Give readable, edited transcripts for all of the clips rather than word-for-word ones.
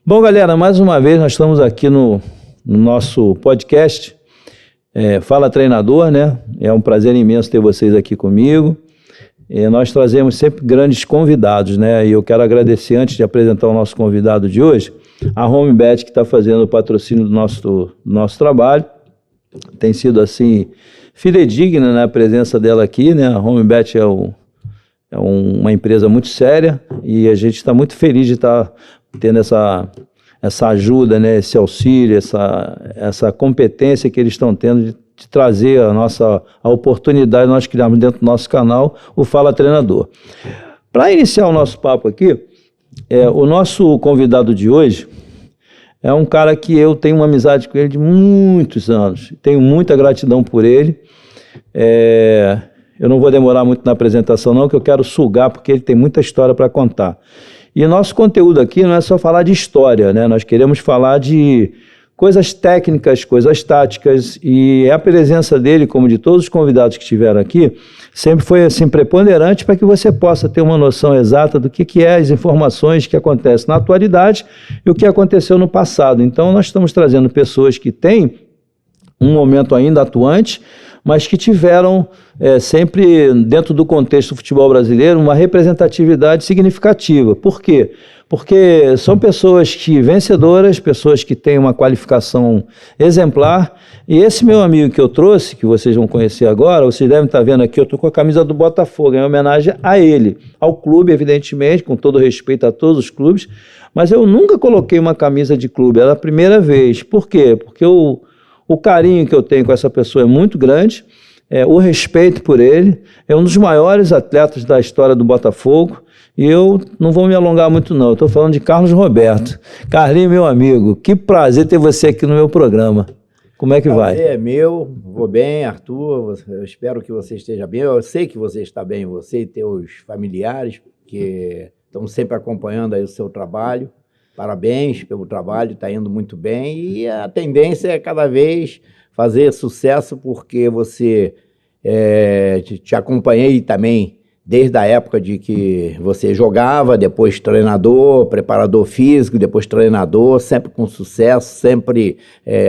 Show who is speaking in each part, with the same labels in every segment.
Speaker 1: Bom, galera, mais uma vez nós estamos aqui no nosso podcast Fala Treinador, né? É um prazer imenso ter vocês aqui comigo. Nós trazemos sempre grandes convidados, né? E eu quero agradecer, antes de apresentar o nosso convidado de hoje, a HomeBet, que está fazendo o patrocínio do nosso trabalho. Tem sido, assim, fidedigna, né, a presença dela aqui, né? A HomeBet é uma empresa muito séria e a gente está muito feliz de estar tendo essa ajuda, né, esse auxílio, essa competência que eles estão tendo de trazer a oportunidade nós criamos dentro do nosso canal, o Fala Treinador. Para iniciar o nosso papo aqui, o nosso convidado de hoje é um cara que eu tenho uma amizade com ele de muitos anos, tenho muita gratidão por ele. Eu não vou demorar muito na apresentação não, que eu quero sugar, porque ele tem muita história para contar. E nosso conteúdo aqui não é só falar de história, né? Nós queremos falar de coisas técnicas, coisas táticas, e a presença dele, como de todos os convidados que estiveram aqui, sempre foi assim preponderante para que você possa ter uma noção exata do que é as informações que acontecem na atualidade e o que aconteceu no passado. Então nós estamos trazendo pessoas que têm um momento ainda atuante, mas que tiveram sempre, dentro do contexto do futebol brasileiro, uma representatividade significativa. Por quê? Porque são pessoas vencedoras, pessoas que têm uma qualificação exemplar, e esse meu amigo que eu trouxe, que vocês vão conhecer agora, vocês devem estar vendo aqui, eu estou com a camisa do Botafogo, em homenagem a ele, ao clube, evidentemente, com todo respeito a todos os clubes, mas eu nunca coloquei uma camisa de clube, era a primeira vez. Por quê? Porque o carinho que eu tenho com essa pessoa é muito grande, o respeito por ele, é um dos maiores atletas da história do Botafogo, e eu não vou me alongar muito não, eu estou falando de Carlos Roberto. Carlinhos, meu amigo, que prazer ter você aqui no meu programa. Como é que vai?
Speaker 2: Prazer é meu, vou bem, Arthur, eu espero que você esteja bem, eu sei que você está bem, você e teus familiares, que estão sempre acompanhando aí o seu trabalho. Parabéns pelo trabalho, está indo muito bem, e a tendência é cada vez fazer sucesso, porque você te acompanhei também desde a época de que você jogava, depois treinador, preparador físico, depois treinador, sempre com sucesso, sempre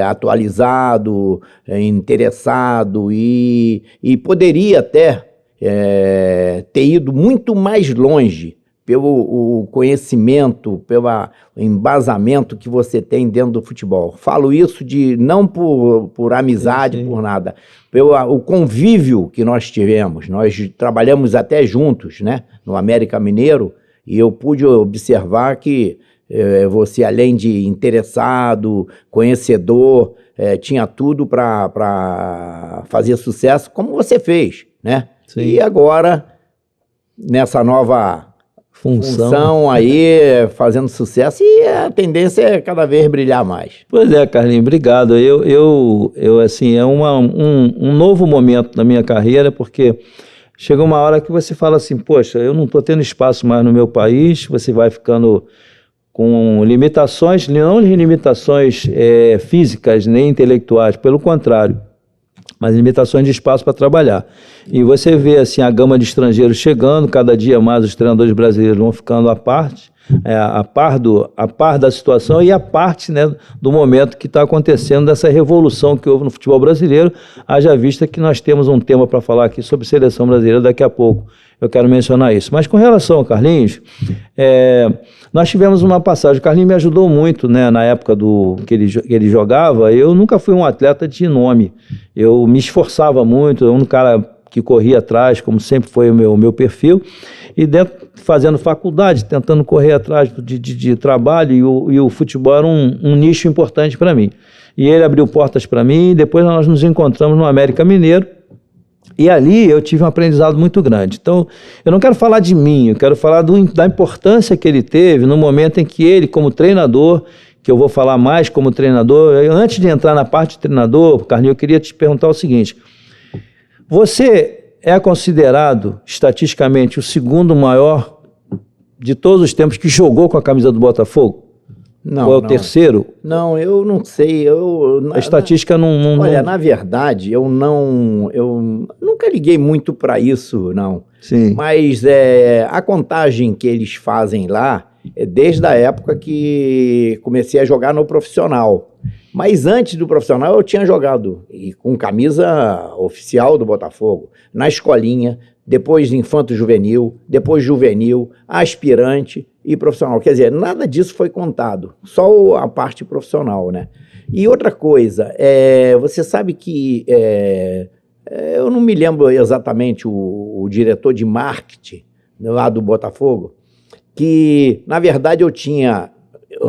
Speaker 2: atualizado, interessado, e poderia até ter ido muito mais longe pelo conhecimento, pelo embasamento que você tem dentro do futebol. Falo isso não por amizade, sim, por nada, pelo convívio que nós tivemos. Nós trabalhamos até juntos, né, no América Mineiro, e eu pude observar que você, além de interessado, conhecedor, tinha tudo para fazer sucesso, como você fez, né? Sim. E agora, nessa nova função aí, fazendo sucesso, e a tendência é cada vez brilhar mais.
Speaker 1: Pois é, Carlinhos, obrigado. Eu assim, é um novo momento na minha carreira, porque chega uma hora que você fala assim, poxa, eu não estou tendo espaço mais no meu país, você vai ficando com limitações, não limitações físicas nem intelectuais, pelo contrário, mas limitações de espaço para trabalhar. E você vê assim, a gama de estrangeiros chegando, cada dia mais os treinadores brasileiros vão ficando à par da situação e à parte, né, do momento que está acontecendo, dessa revolução que houve no futebol brasileiro, haja vista que nós temos um tema para falar aqui sobre seleção brasileira daqui a pouco. Eu quero mencionar isso. Mas com relação ao Carlinhos, nós tivemos uma passagem. O Carlinhos me ajudou muito, né, na época que ele jogava. Eu nunca fui um atleta de nome. Eu me esforçava muito, eu era um cara que corria atrás, como sempre foi o meu perfil, e fazendo faculdade, tentando correr atrás de trabalho, e o futebol era um nicho importante para mim. E ele abriu portas para mim, e depois nós nos encontramos no América Mineiro, e ali eu tive um aprendizado muito grande. Então, eu não quero falar de mim, eu quero falar da importância que ele teve no momento em que ele, como treinador, que eu vou falar mais como treinador, antes de entrar na parte de treinador, Carlinhos, eu queria te perguntar o seguinte: você é considerado, estatisticamente, o segundo maior de todos os tempos que jogou com a camisa do Botafogo?
Speaker 2: Não,
Speaker 1: ou é o terceiro?
Speaker 2: Não, eu não sei.
Speaker 1: A estatística não...
Speaker 2: Olha, na verdade, eu nunca liguei muito para isso, não.
Speaker 1: Sim.
Speaker 2: Mas a contagem que eles fazem lá desde a época que comecei a jogar no profissional. Mas antes do profissional eu tinha jogado com camisa oficial do Botafogo, na escolinha, depois infanto-juvenil, depois juvenil, aspirante e profissional. Quer dizer, nada disso foi contado, só a parte profissional, né? E outra coisa, você sabe que eu não me lembro exatamente o diretor de marketing lá do Botafogo, que na verdade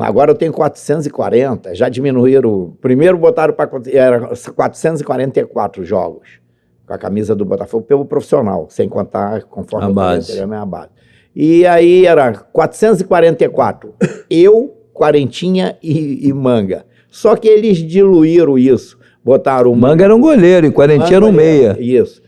Speaker 2: agora eu tenho 440, já diminuíram, primeiro botaram para 444 jogos com a camisa do Botafogo pelo profissional, sem contar conforme
Speaker 1: a base.
Speaker 2: A minha base. E aí era 444, eu, Quarentinha e Manga. Só que eles diluíram isso, botaram o
Speaker 1: Manga era um goleiro e Quarentinha era um meia.
Speaker 2: Isso,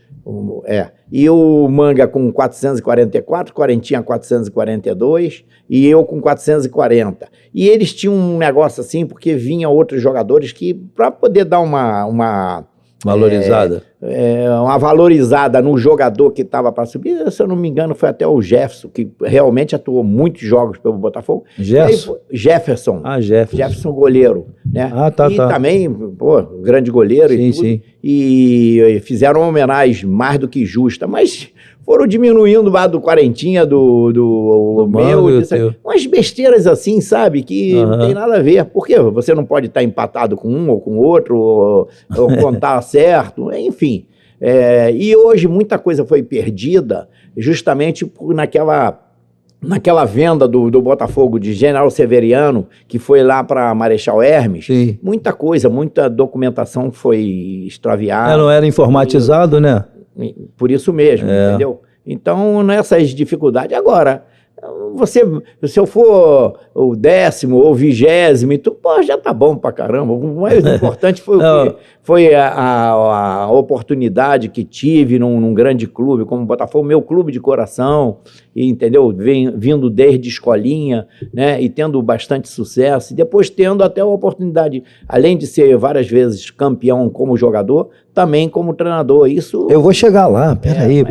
Speaker 2: E o Manga com 444, Quarentinha 442 e eu com 440. E eles tinham um negócio assim, porque vinham outros jogadores que, para poder dar uma
Speaker 1: valorizada.
Speaker 2: Uma valorizada no jogador que estava para subir, se eu não me engano, foi até o Jefferson, que realmente atuou muitos jogos pelo Botafogo. Jefferson. Jefferson goleiro, né?
Speaker 1: Tá.
Speaker 2: Também, grande goleiro e tudo. Sim. E fizeram uma homenagem mais do que justa, mas foram diminuindo lá do Quarentinha, do meu, umas besteiras assim, sabe, que não tem nada a ver. Por quê? Você não pode estar empatado com um ou com outro, ou contar certo, enfim. E hoje muita coisa foi perdida justamente naquela venda do Botafogo de General Severiano, que foi lá para Marechal Hermes.
Speaker 1: Sim.
Speaker 2: Muita coisa, muita documentação foi extraviada.
Speaker 1: Não era informatizado, né?
Speaker 2: Por isso mesmo, entendeu? Então, nessas dificuldades. Agora, se eu for o 10º ou 20º, já tá bom pra caramba. O mais importante foi a oportunidade que tive num grande clube como o Botafogo, meu clube de coração, entendeu? Vindo desde escolinha, né? E tendo bastante sucesso, e depois tendo até a oportunidade, além de ser várias vezes campeão como jogador, também como treinador. Isso.
Speaker 1: Eu vou chegar lá, peraí.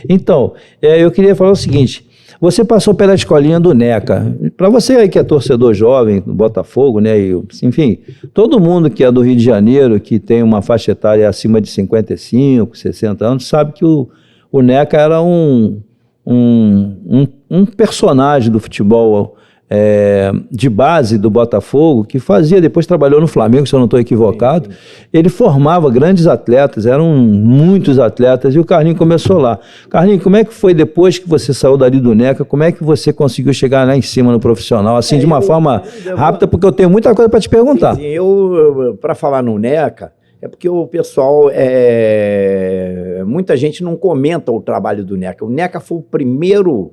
Speaker 1: Então, eu queria falar o seguinte. Você passou pela escolinha do Neca. Para você aí que é torcedor jovem do Botafogo, né? Enfim, todo mundo que é do Rio de Janeiro, que tem uma faixa etária acima de 55, 60 anos, sabe que o Neca era um personagem do futebol de base do Botafogo, que depois trabalhou no Flamengo, se eu não estou equivocado. Ele formava grandes atletas, eram muitos atletas, e o Carlinhos começou lá. Carlinhos, como é que foi depois que você saiu dali do Neca, como é que você conseguiu chegar lá em cima no profissional, assim, de uma forma rápida, porque eu tenho muita coisa para te perguntar.
Speaker 2: Sim, para falar no Neca, porque o pessoal, muita gente não comenta o trabalho do Neca. O Neca foi o primeiro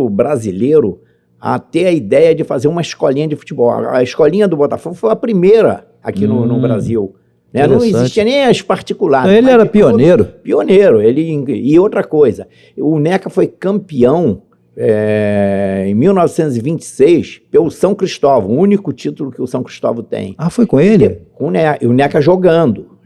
Speaker 2: brasileiro a ter a ideia de fazer uma escolinha de futebol. A escolinha do Botafogo foi a primeira aqui no Brasil. Né? Não existia nem as particulares.
Speaker 1: Ele era pioneiro.
Speaker 2: Pioneiro. E outra coisa, o Neca foi campeão em 1926 pelo São Cristóvão, o único título que o São Cristóvão tem.
Speaker 1: Foi com ele?
Speaker 2: E o Neca jogando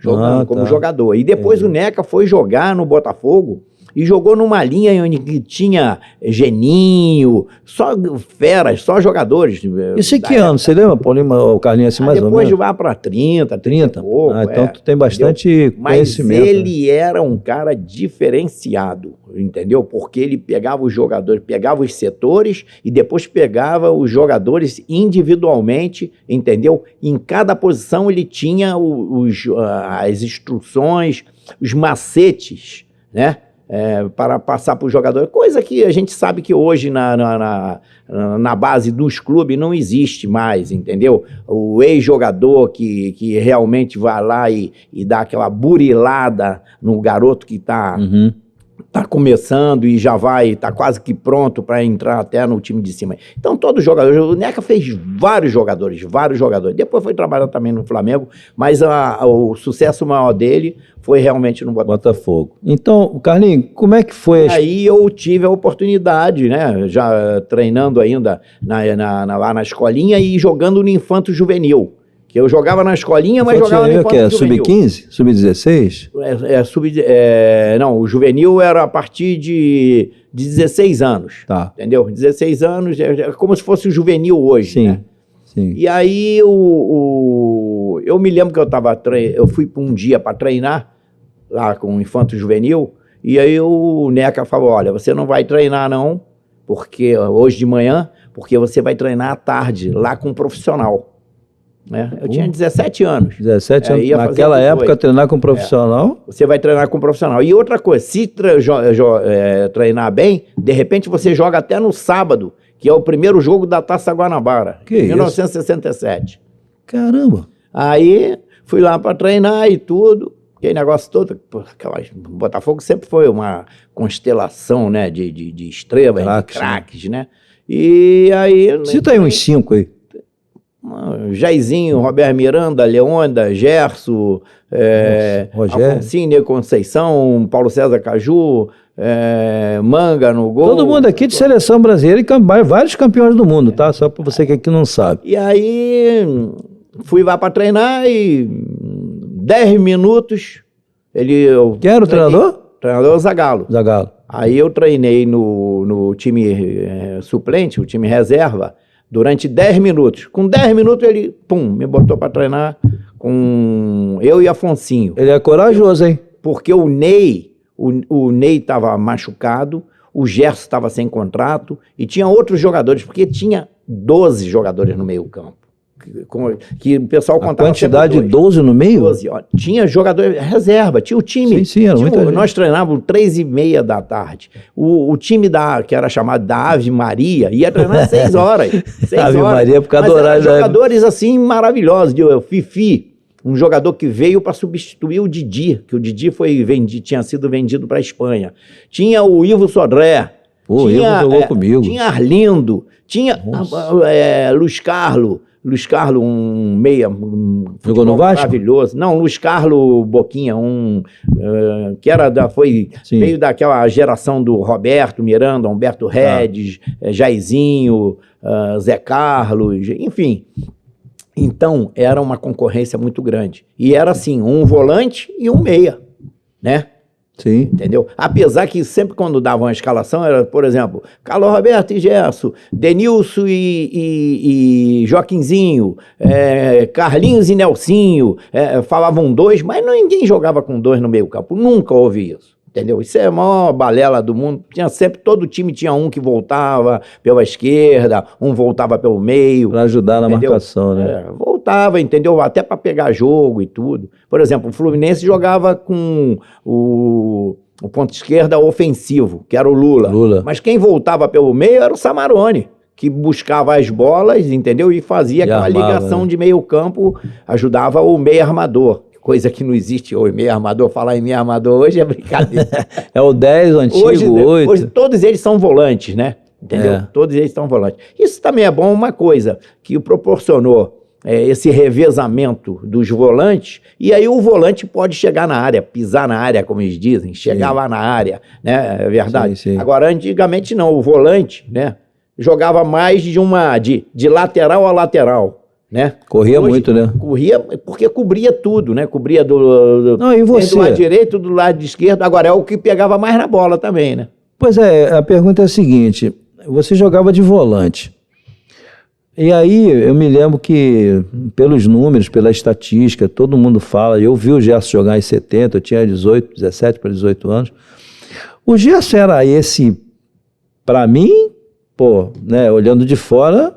Speaker 2: como jogador. E depois o Neca foi jogar no Botafogo e jogou numa linha onde tinha Geninho, só feras, só jogadores.
Speaker 1: Isso em que ano? Você lembra, Paulinho, o Carlinhos, assim, mais ou menos?
Speaker 2: Depois de lá para 30 e pouco.
Speaker 1: Então tu tem bastante conhecimento.
Speaker 2: Mas ele era um cara diferenciado, entendeu? Porque ele pegava os jogadores, pegava os setores e depois pegava os jogadores individualmente, entendeu? Em cada posição ele tinha as instruções, os macetes, né? Para passar para o jogador, coisa que a gente sabe que hoje na base dos clubes não existe mais, entendeu? O ex-jogador que realmente vai lá e dá aquela burilada no garoto que está começando e já está quase que pronto para entrar até no time de cima. Então, todos os jogadores, o Neca fez vários jogadores. Depois foi trabalhar também no Flamengo, mas o sucesso maior dele foi realmente no
Speaker 1: Botafogo. Então, Carlinhos, como é que foi?
Speaker 2: Aí eu tive a oportunidade, né, já treinando ainda lá na escolinha e jogando no Infanto Juvenil, Que eu jogava na escolinha, mas jogava no
Speaker 1: que é sub-15? Sub-16?
Speaker 2: Não, o juvenil era a partir de 16 anos.
Speaker 1: Tá.
Speaker 2: Entendeu? 16 anos, é como se fosse o juvenil hoje.
Speaker 1: Sim.
Speaker 2: Né?
Speaker 1: Sim.
Speaker 2: E aí eu me lembro que eu fui um dia para treinar lá com o infanto juvenil, e aí o Neca falou: olha, você não vai treinar não, porque hoje de manhã, porque você vai treinar à tarde lá com um profissional. Né? Eu tinha 17 anos.
Speaker 1: 17 anos. Naquela época, treinar com um profissional?
Speaker 2: Você vai treinar com um profissional. E outra coisa, se treinar bem, de repente você joga até no sábado, que é o primeiro jogo da Taça Guanabara, em 1967.
Speaker 1: Caramba!
Speaker 2: Aí fui lá para treinar e tudo, aquele negócio todo. Botafogo sempre foi uma constelação, né, de estrelas, de craques, né? E aí...
Speaker 1: Cita aí uns 5 aí.
Speaker 2: Jairzinho, Roberto Miranda, Leônida, Gerson, Alfonsine Conceição, Paulo César Caju, Manga no gol.
Speaker 1: Todo mundo aqui de seleção brasileira e vários campeões do mundo, tá? Só para você que aqui não sabe.
Speaker 2: E aí fui lá para treinar e 10 minutos
Speaker 1: Quem era o treinador?
Speaker 2: Treinador Zagallo.
Speaker 1: Zagallo.
Speaker 2: Aí eu treinei no time suplente, o time reserva, durante 10 minutos. Com 10 minutos ele, me botou para treinar com eu e Afonsinho.
Speaker 1: Ele é corajoso, hein?
Speaker 2: Porque o Ney estava machucado, o Gerson estava sem contrato e tinha outros jogadores, porque tinha 12 jogadores no meio campo. Que o pessoal contava.
Speaker 1: A quantidade de 12 no meio?
Speaker 2: 12, ó, tinha jogador reserva, tinha o time.
Speaker 1: Sim, era muita gente.
Speaker 2: Nós treinávamos 3h30 da tarde. O time que era chamado da Ave Maria ia treinar 6 horas. 6
Speaker 1: Ave
Speaker 2: horas.
Speaker 1: Maria, por causa do horário.
Speaker 2: Jogadores assim maravilhosos. O Fifi, um jogador que veio para substituir o Didi, que o Didi tinha sido vendido para a Espanha. Tinha o Ivo Sodré.
Speaker 1: O Ivo jogou comigo.
Speaker 2: Tinha Arlindo, tinha Luiz Carlos, um meia.
Speaker 1: Jogou no Vasco?
Speaker 2: Maravilhoso. Não, Luiz Carlos Boquinha, que veio daquela geração do Roberto Miranda, Humberto Redes, Jairzinho, Zé Carlos, enfim. Então, era uma concorrência muito grande. E era assim, um volante e um meia, né?
Speaker 1: Sim.
Speaker 2: Entendeu? Apesar que sempre quando davam a escalação, era, por exemplo, Carlos Roberto e Gerson, Denilson e Joaquinzinho, Carlinhos e Nelsinho, falavam 2, mas ninguém jogava com 2 no meio campo. Nunca houve isso. Entendeu? Isso é a maior balela do mundo. Todo time tinha um que voltava pela esquerda, um voltava pelo meio.
Speaker 1: Para ajudar na marcação, né?
Speaker 2: Voltava, entendeu? Até para pegar jogo e tudo. Por exemplo, o Fluminense jogava com o ponto esquerda ofensivo, que era o Lula. Mas quem voltava pelo meio era o Samarone, que buscava as bolas, entendeu? E fazia aquela ligação de meio campo, ajudava o meio armador. Coisa que não existe hoje, meio armador. Falar em meio armador hoje é brincadeira.
Speaker 1: É o 10, o antigo, o 8.
Speaker 2: Hoje todos eles são volantes, né? Entendeu? Todos eles são volantes. Isso também é bom, uma coisa que proporcionou esse revezamento dos volantes, e aí o volante pode chegar na área, pisar na área, como eles dizem, chegar lá na área, né? É verdade.
Speaker 1: Sim.
Speaker 2: Agora, antigamente não, o volante, né, jogava mais de lateral a lateral. Né?
Speaker 1: Corria muito, né?
Speaker 2: Corria porque cobria tudo, né? Cobria do lado direito, do lado esquerdo. Agora é o que pegava mais na bola também, né?
Speaker 1: Pois é, a pergunta é a seguinte: você jogava de volante. E aí eu me lembro que, pelos números, pela estatística, todo mundo fala, eu vi o Gerson jogar em 70, eu tinha 17 para 18 anos. O Gerson era esse, para mim, né, olhando de fora.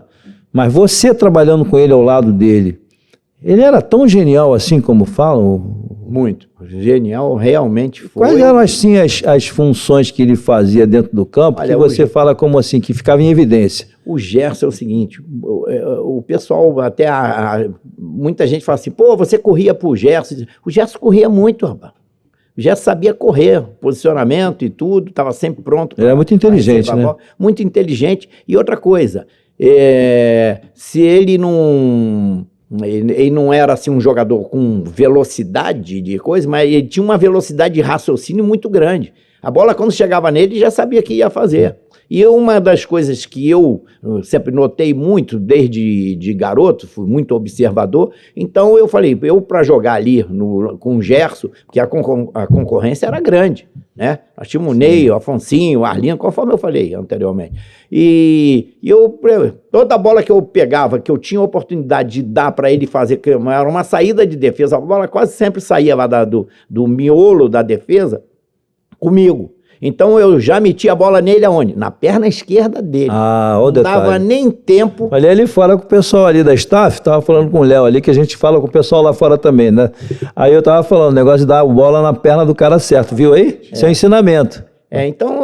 Speaker 1: Mas você trabalhando com ele ao lado dele, ele era tão genial assim como falam?
Speaker 2: Muito. Genial, realmente foi.
Speaker 1: Quais eram assim as funções que ele fazia dentro do campo, que você fala como assim, que ficava em evidência?
Speaker 2: O Gerson é o seguinte, o pessoal até, muita gente fala assim, você corria pro Gerson. O Gerson corria muito, rapaz. O Gerson sabia correr, posicionamento e tudo, estava sempre pronto.
Speaker 1: Ele era muito inteligente, né?
Speaker 2: Muito inteligente. E outra coisa, se ele não era assim um jogador com velocidade de coisa, mas ele tinha uma velocidade de raciocínio muito grande. A bola, quando chegava nele, já sabia o que ia fazer. E uma das coisas que eu sempre notei muito, desde de garoto, fui muito observador, então eu falei, para jogar ali com o Gerson, porque a concorrência era grande, né? Nós tínhamos o Ney, o Afonsinho, o Arlindo, conforme eu falei anteriormente. E toda bola que eu pegava, que eu tinha oportunidade de dar para ele fazer, que era uma saída de defesa, a bola quase sempre saía lá do miolo da defesa, comigo. Então eu já meti a bola nele aonde? Na perna esquerda dele.
Speaker 1: Não
Speaker 2: dava nem tempo.
Speaker 1: Falei ali fora com o pessoal ali da staff, tava falando com o Léo ali, que a gente fala com o pessoal lá fora também, né? Aí eu tava falando, o negócio de dar a bola na perna do cara certo, viu aí? Isso é um ensinamento.
Speaker 2: Então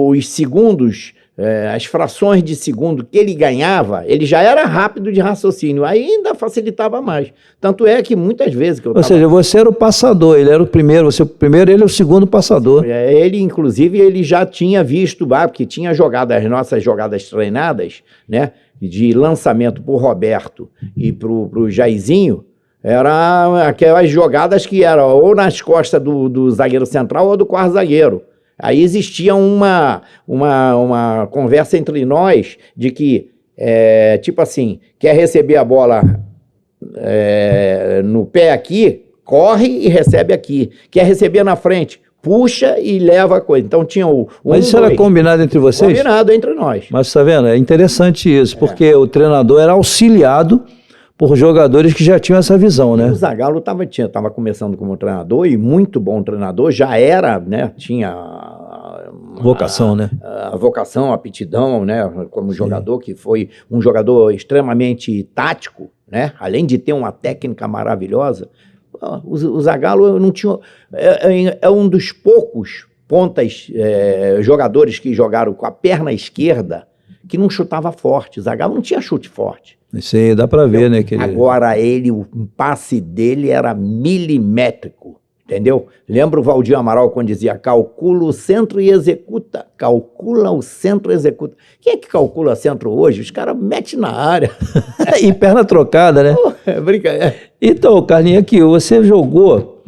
Speaker 2: os segundos, as frações de segundo que ele ganhava, ele já era rápido de raciocínio, aí ainda facilitava mais. Tanto é que muitas vezes que eu
Speaker 1: Ou seja, você era o passador, ele era o primeiro, você o primeiro, ele é o segundo passador.
Speaker 2: Ele, inclusive, ele já tinha visto, porque tinha jogado as nossas jogadas treinadas, né, de lançamento pro Roberto e pro Jairzinho, eram aquelas jogadas que eram ou nas costas do zagueiro central ou do quarto zagueiro. Aí existia uma conversa entre nós de que, tipo assim, quer receber a bola no pé aqui, corre e recebe aqui. Quer receber na frente, puxa e leva a coisa. Então tinha
Speaker 1: Mas isso era combinado entre vocês?
Speaker 2: Combinado entre nós.
Speaker 1: Mas tá vendo? É interessante isso, porque o treinador era auxiliado por jogadores que já tinham essa visão, né?
Speaker 2: O Zagallo estava começando como treinador e muito bom treinador, já era, né? Tinha
Speaker 1: vocação, né?
Speaker 2: A vocação, a aptidão, né? Como jogador, que foi um jogador extremamente tático, né? Além de ter uma técnica maravilhosa, o Zagallo não tinha, é um dos poucos pontas, jogadores que jogaram com a perna esquerda que não chutava forte. O Zagallo não tinha chute forte.
Speaker 1: Isso aí dá para ver, né?
Speaker 2: Agora o passe dele era milimétrico, entendeu? Lembra o Valdir Amaral quando dizia calcula o centro e executa, calcula o centro e executa. Quem é que calcula centro hoje? Os caras metem na área.
Speaker 1: Em perna trocada, né?
Speaker 2: Brincadeira.
Speaker 1: Então, Carlinhos, aqui, você jogou,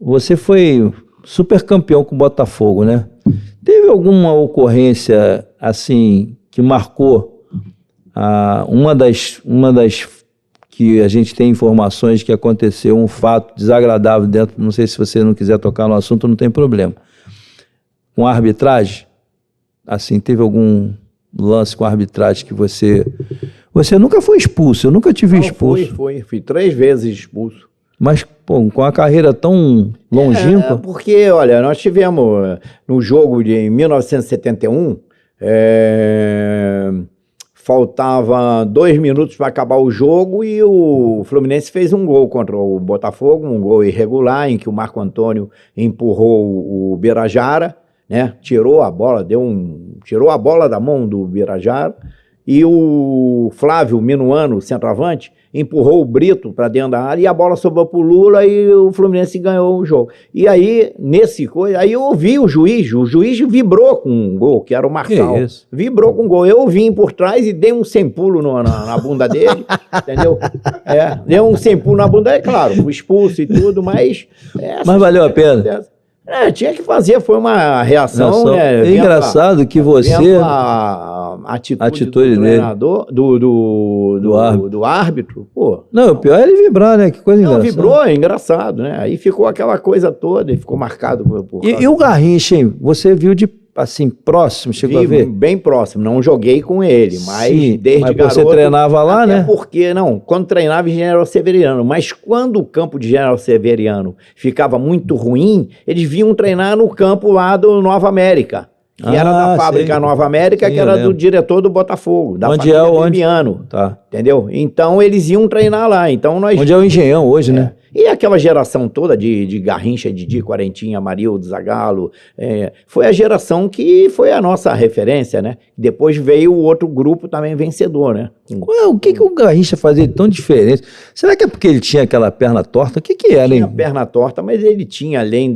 Speaker 1: você foi super campeão com o Botafogo, né? Teve alguma ocorrência, assim, que marcou uma das que a gente tem informações que aconteceu um fato desagradável dentro, não sei se você não quiser tocar no assunto, não tem problema. Com a arbitragem, assim, teve algum lance com a arbitragem que você nunca foi expulso, eu nunca te vi expulso.
Speaker 2: Fui 3 vezes expulso.
Speaker 1: Mas, pô, com a carreira tão longínqua...
Speaker 2: Porque, olha, nós tivemos no jogo de 1971, faltava 2 minutos para acabar o jogo e o Fluminense fez um gol contra o Botafogo, um gol irregular, em que o Marco Antônio empurrou o Birajara, né? Tirou a bola da mão do Birajara, e o Flávio Minuano, centroavante, empurrou o Brito para dentro da área e a bola sobrou para o Lula e o Fluminense ganhou o jogo. E aí, aí eu ouvi o juiz vibrou com um gol, que era o Marçal. Vibrou com um gol. Eu vim por trás e dei um sem pulo na bunda dele, entendeu? Deu um sem pulo na bunda dele, claro, fui expulso e tudo, mas...
Speaker 1: Mas valeu a pena.
Speaker 2: Tinha que fazer, foi uma reação, né?
Speaker 1: É engraçado que você...
Speaker 2: A atitude do treinador, do árbitro, pô.
Speaker 1: Não, o pior é ele vibrar, né? Que coisa engraçada.
Speaker 2: Não, vibrou, é engraçado, né? Aí ficou aquela coisa toda e ficou marcado por
Speaker 1: E o Garrincha, hein? Você viu de, assim, próximo, chegou a ver?
Speaker 2: Bem próximo, não joguei com ele, mas
Speaker 1: sim,
Speaker 2: desde
Speaker 1: mas
Speaker 2: garoto...
Speaker 1: você treinava lá, né?
Speaker 2: Porque, não, quando treinava em General Severiano, mas quando o campo de General Severiano ficava muito ruim, eles vinham treinar no campo lá do Nova América. Que era da fábrica Nova América, que era do diretor do Botafogo, da
Speaker 1: família
Speaker 2: Fabiano, entendeu? Então eles iam treinar lá. Então
Speaker 1: onde é o Engenhão hoje, né?
Speaker 2: E aquela geração toda de Garrincha, Didi, Quarentinha, Amarildo, Zagallo, foi a geração que foi a nossa referência, né? Depois veio o outro grupo também vencedor, né?
Speaker 1: O que o Garrincha fazia de tão diferente? Será que é porque ele tinha aquela perna torta? O que era, hein?
Speaker 2: Tinha perna torta, mas ele tinha, além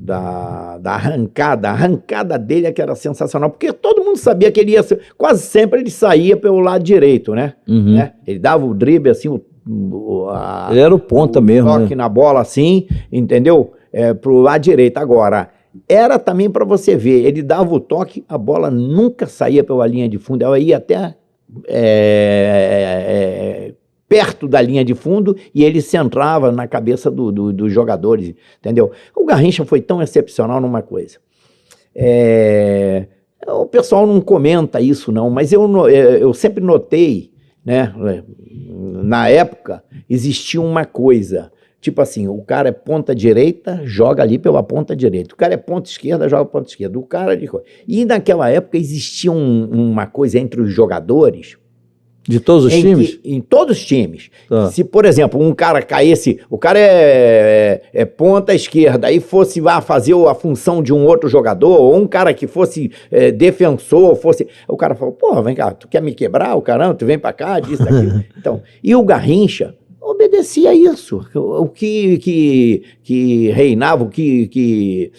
Speaker 2: da arrancada, a arrancada dele é que era sensacional, porque todo mundo sabia que ele ia ser, quase sempre ele saía pelo lado direito, né? Né? Ele dava o drible assim,
Speaker 1: ele era o ponta mesmo,
Speaker 2: toque, né? Na bola assim, entendeu? Pro lado direito. Agora, era também para você ver, ele dava o toque, a bola nunca saía pela linha de fundo, ela ia até perto da linha de fundo e ele centrava na cabeça dos jogadores, entendeu? O Garrincha foi tão excepcional numa coisa. O pessoal não comenta isso não, mas eu sempre notei, né, na época existia uma coisa, tipo assim, o cara é ponta direita, joga ali pela ponta direita. O cara é ponta esquerda, joga ponta esquerda. E naquela época existia uma coisa entre os jogadores.
Speaker 1: De todos os times?
Speaker 2: Em todos os times.
Speaker 1: Tá.
Speaker 2: Se, por exemplo, um cara caísse, o cara é ponta esquerda, aí fosse lá fazer a função de um outro jogador, ou um cara que fosse defensor, o cara falou, porra, vem cá, tu quer me quebrar, o caramba, tu vem pra cá, disso, aquilo. Então, e o Garrincha obedecia isso, o que reinava, o que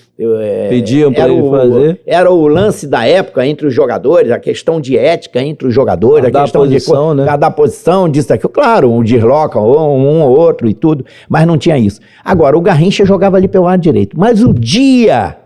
Speaker 1: pediam para ele fazer.
Speaker 2: Era o lance da época entre os jogadores, a questão de ética entre os jogadores, a questão
Speaker 1: posição, né?
Speaker 2: Cada posição, disso, daquilo. Claro, um desloca um ou outro e tudo, mas não tinha isso. Agora, o Garrincha jogava ali pelo lado direito, mas o dia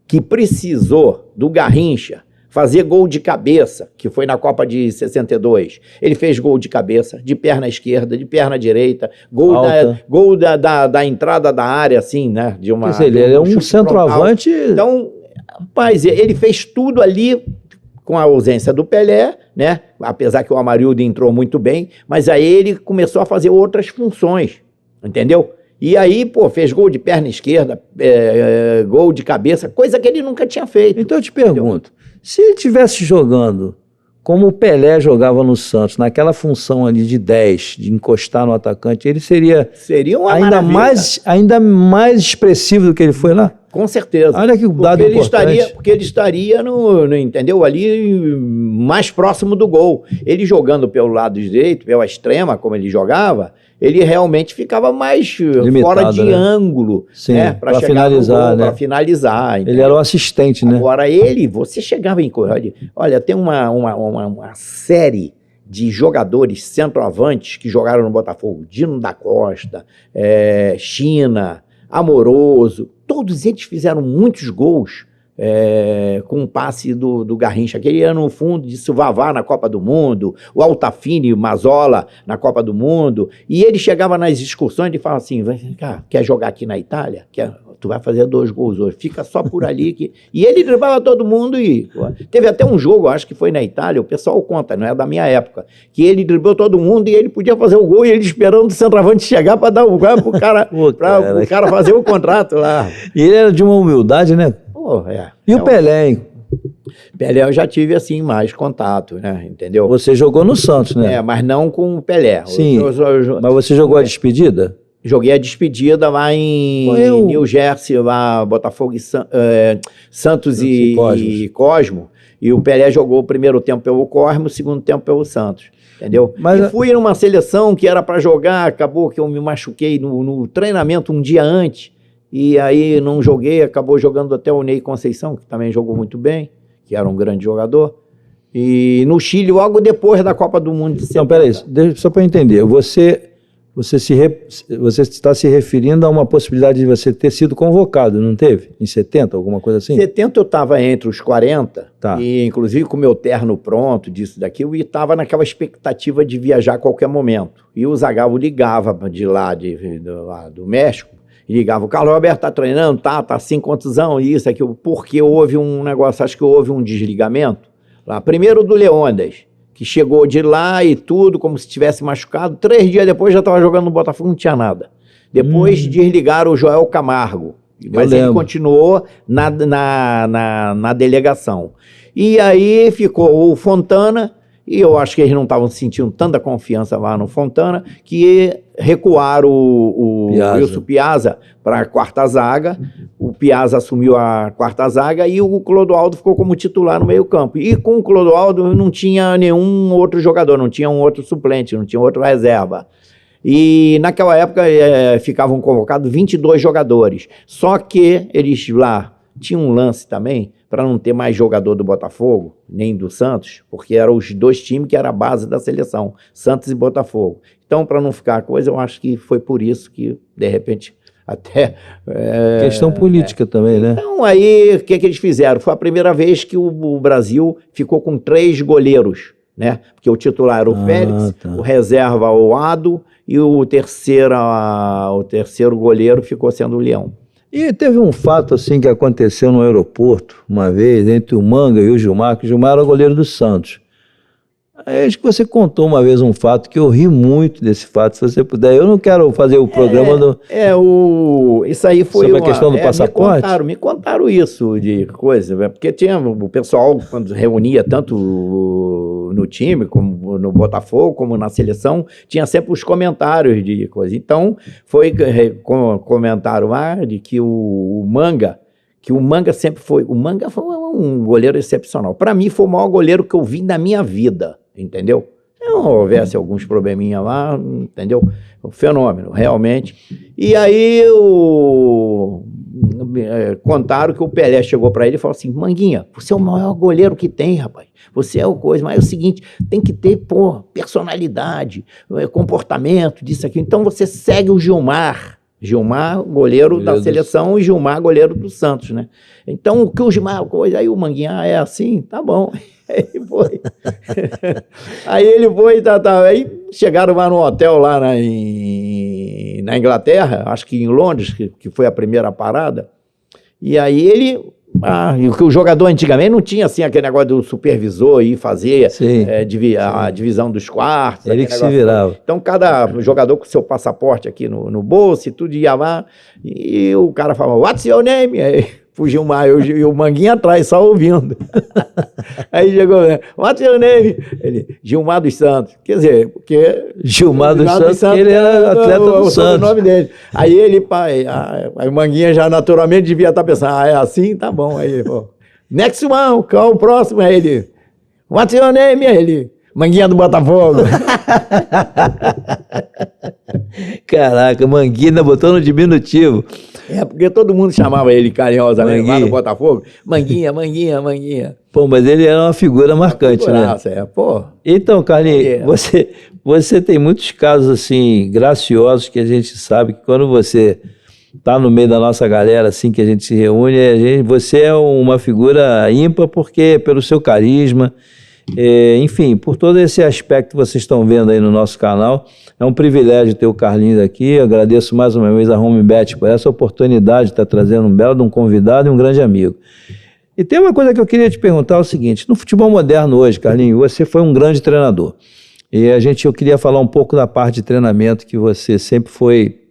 Speaker 2: que precisou do Garrincha fazer gol de cabeça, que foi na Copa de 62. Ele fez gol de cabeça, de perna esquerda, de perna direita, gol da entrada da área, assim, né? De uma,
Speaker 1: ele é um centroavante.
Speaker 2: Então, rapaz, ele fez tudo ali com a ausência do Pelé, né? Apesar que o Amarildo entrou muito bem, mas aí ele começou a fazer outras funções, entendeu? E aí, pô, fez gol de perna esquerda, gol de cabeça, coisa que ele nunca tinha feito.
Speaker 1: Então eu te pergunto, se ele estivesse jogando como o Pelé jogava no Santos, naquela função ali de 10, de encostar no atacante, ele seria
Speaker 2: uma
Speaker 1: ainda mais expressivo do que ele foi lá?
Speaker 2: Com certeza.
Speaker 1: Olha que dado importante.
Speaker 2: Porque ele estaria entendeu? Ali mais próximo do gol. Ele jogando pelo lado direito, pela extrema, como ele jogava, ele realmente ficava mais limitado, fora de ângulo, né? Para finalizar, né? Para finalizar. Entendeu?
Speaker 1: Ele era o assistente, né?
Speaker 2: Agora você chegava em correr. Olha, tem uma série de jogadores centroavantes que jogaram no Botafogo, Dino da Costa, China, Amoroso, todos eles fizeram muitos gols com o passe do Garrincha, que ele ia no fundo de Vavá na Copa do Mundo, o Altafini, o Mazzola na Copa do Mundo, e ele chegava nas excursões e falava assim, cara, quer jogar aqui na Itália? Tu vai fazer 2 gols hoje, fica só por ali. E ele driblava todo mundo e... Teve até um jogo, acho que foi na Itália, o pessoal conta, não é da minha época, que ele driblou todo mundo e ele podia fazer o gol e ele esperando o centroavante chegar para dar o gol pro cara, para o cara fazer o contrato lá.
Speaker 1: E ele era de uma humildade, né? E o Pelé, hein?
Speaker 2: Pelé eu já tive, assim, mais contato, né? Entendeu?
Speaker 1: Você jogou no Santos, né?
Speaker 2: Mas não com o Pelé.
Speaker 1: Sim, mas você jogou a despedida?
Speaker 2: Joguei a despedida lá em New Jersey, lá Botafogo, Santos e Cosmo. E o Pelé jogou o primeiro tempo pelo Cosmo, o segundo tempo pelo Santos. Entendeu? E fui numa seleção que era para jogar, acabou que eu me machuquei no treinamento um dia antes. E aí não joguei, acabou jogando até o Ney Conceição, que também jogou muito bem, que era um grande jogador. E no Chile, logo depois da Copa do Mundo de 70.
Speaker 1: Não, peraí, só para entender, você está se referindo a uma possibilidade de você ter sido convocado, não teve? Em 70, alguma coisa assim?
Speaker 2: Em 70 eu estava entre os 40,
Speaker 1: tá.
Speaker 2: E inclusive com o meu terno pronto, disso, daquilo, e estava naquela expectativa de viajar a qualquer momento. E o Zagallo ligava de lá, do México, e ligava, o Carlos Roberto está treinando, tá sem contusão, isso, aquilo, porque houve um negócio, acho que houve um desligamento. Lá, primeiro do Leônidas, que chegou de lá e tudo, como se tivesse machucado, 3 dias depois já estava jogando no Botafogo, não tinha nada. Depois desligaram o Joel Camargo, mas ele continuou na delegação. E aí ficou o Fontana, e eu acho que eles não estavam sentindo tanta confiança lá no Fontana, que recuaram o Wilson Piazza para a quarta zaga, o Piazza assumiu a quarta zaga e o Clodoaldo ficou como titular no meio campo. E com o Clodoaldo não tinha nenhum outro jogador, não tinha um outro suplente, não tinha outro reserva. E naquela época ficavam convocados 22 jogadores, só que eles lá tinham um lance também, para não ter mais jogador do Botafogo, nem do Santos, porque eram os 2 times que era a base da seleção, Santos e Botafogo. Então, para não ficar a coisa, eu acho que foi por isso que, de repente, Até...
Speaker 1: Questão política também, né?
Speaker 2: Então, aí, o que eles fizeram? Foi a primeira vez que o Brasil ficou com 3 goleiros, né? Porque o titular era o Félix,
Speaker 1: tá.
Speaker 2: o reserva o Ado, e o terceiro goleiro ficou sendo o Leão.
Speaker 1: E teve um fato assim que aconteceu no aeroporto, uma vez, entre o Manga e o Gilmar, que o Gilmar era o goleiro do Santos. Aí, acho que você contou uma vez um fato que eu ri muito desse fato, se você puder. Eu não quero fazer o programa
Speaker 2: isso aí foi
Speaker 1: sobre a questão do passaporte.
Speaker 2: Me contaram isso de coisa, porque tinha o pessoal, quando reunia tanto no time, como no Botafogo, como na seleção, tinha sempre os comentários de coisa. Então, comentaram lá de que o Manga sempre foi... O Manga foi um goleiro excepcional. Para mim, foi o maior goleiro que eu vi na minha vida, entendeu? Se não houvesse alguns probleminha lá, entendeu? Um fenômeno, realmente. E aí, contaram que o Pelé chegou para ele e falou assim: Manguinha, você é o maior goleiro que tem, rapaz. Você é o coisa, mas é o seguinte, tem que ter, personalidade, comportamento, disso aqui. Então, você segue o Gilmar. Gilmar, goleiro da seleção, e Gilmar, goleiro do Santos, né? Então, o que o Gilmar, aí o Manguinha, é assim, tá bom. Aí foi. Aí ele foi, aí chegaram lá no hotel, lá na Inglaterra, acho que em Londres, que foi a primeira parada, e aí ele... e o jogador antigamente não tinha assim aquele negócio do supervisor ir fazer a divisão dos quartos.
Speaker 1: Ele que se virava.
Speaker 2: Então, cada jogador com seu passaporte aqui no bolso e tudo ia lá, e o cara falava, what's your name? Aí fugiu mais, e o Manguinha atrás, só ouvindo. Aí chegou, what's your name? Ele, Gilmar dos Santos. Quer dizer, porque...
Speaker 1: Gilmar dos Santos, ele era atleta do Santos.
Speaker 2: O nome dele. Aí ele, aí o Manguinha já naturalmente devia estar pensando, é assim? Tá bom. Aí ele falou, next one, qual o próximo? Aí ele, what's your name? Aí ele, Manguinha do Botafogo.
Speaker 1: Caraca, Manguinha botou no diminutivo.
Speaker 2: Porque todo mundo chamava ele carinhosamente lá no Botafogo. Manguinha, Manguinha, Manguinha.
Speaker 1: Pô, mas ele era uma figura marcante, né?
Speaker 2: Pô.
Speaker 1: Então, Carlinhos, você tem muitos casos assim, graciosos, que a gente sabe que quando você tá no meio da nossa galera, assim, que a gente se reúne, você é uma figura ímpar, porque pelo seu carisma, enfim, por todo esse aspecto que vocês estão vendo aí no nosso canal. É um privilégio ter o Carlinhos aqui. Eu agradeço mais uma vez a HomeBet por essa oportunidade de estar trazendo um belo de um convidado e um grande amigo. E tem uma coisa que eu queria te perguntar, é o seguinte: no futebol moderno hoje, Carlinhos, você foi um grande treinador. E eu queria falar um pouco da parte de treinamento, que você sempre foi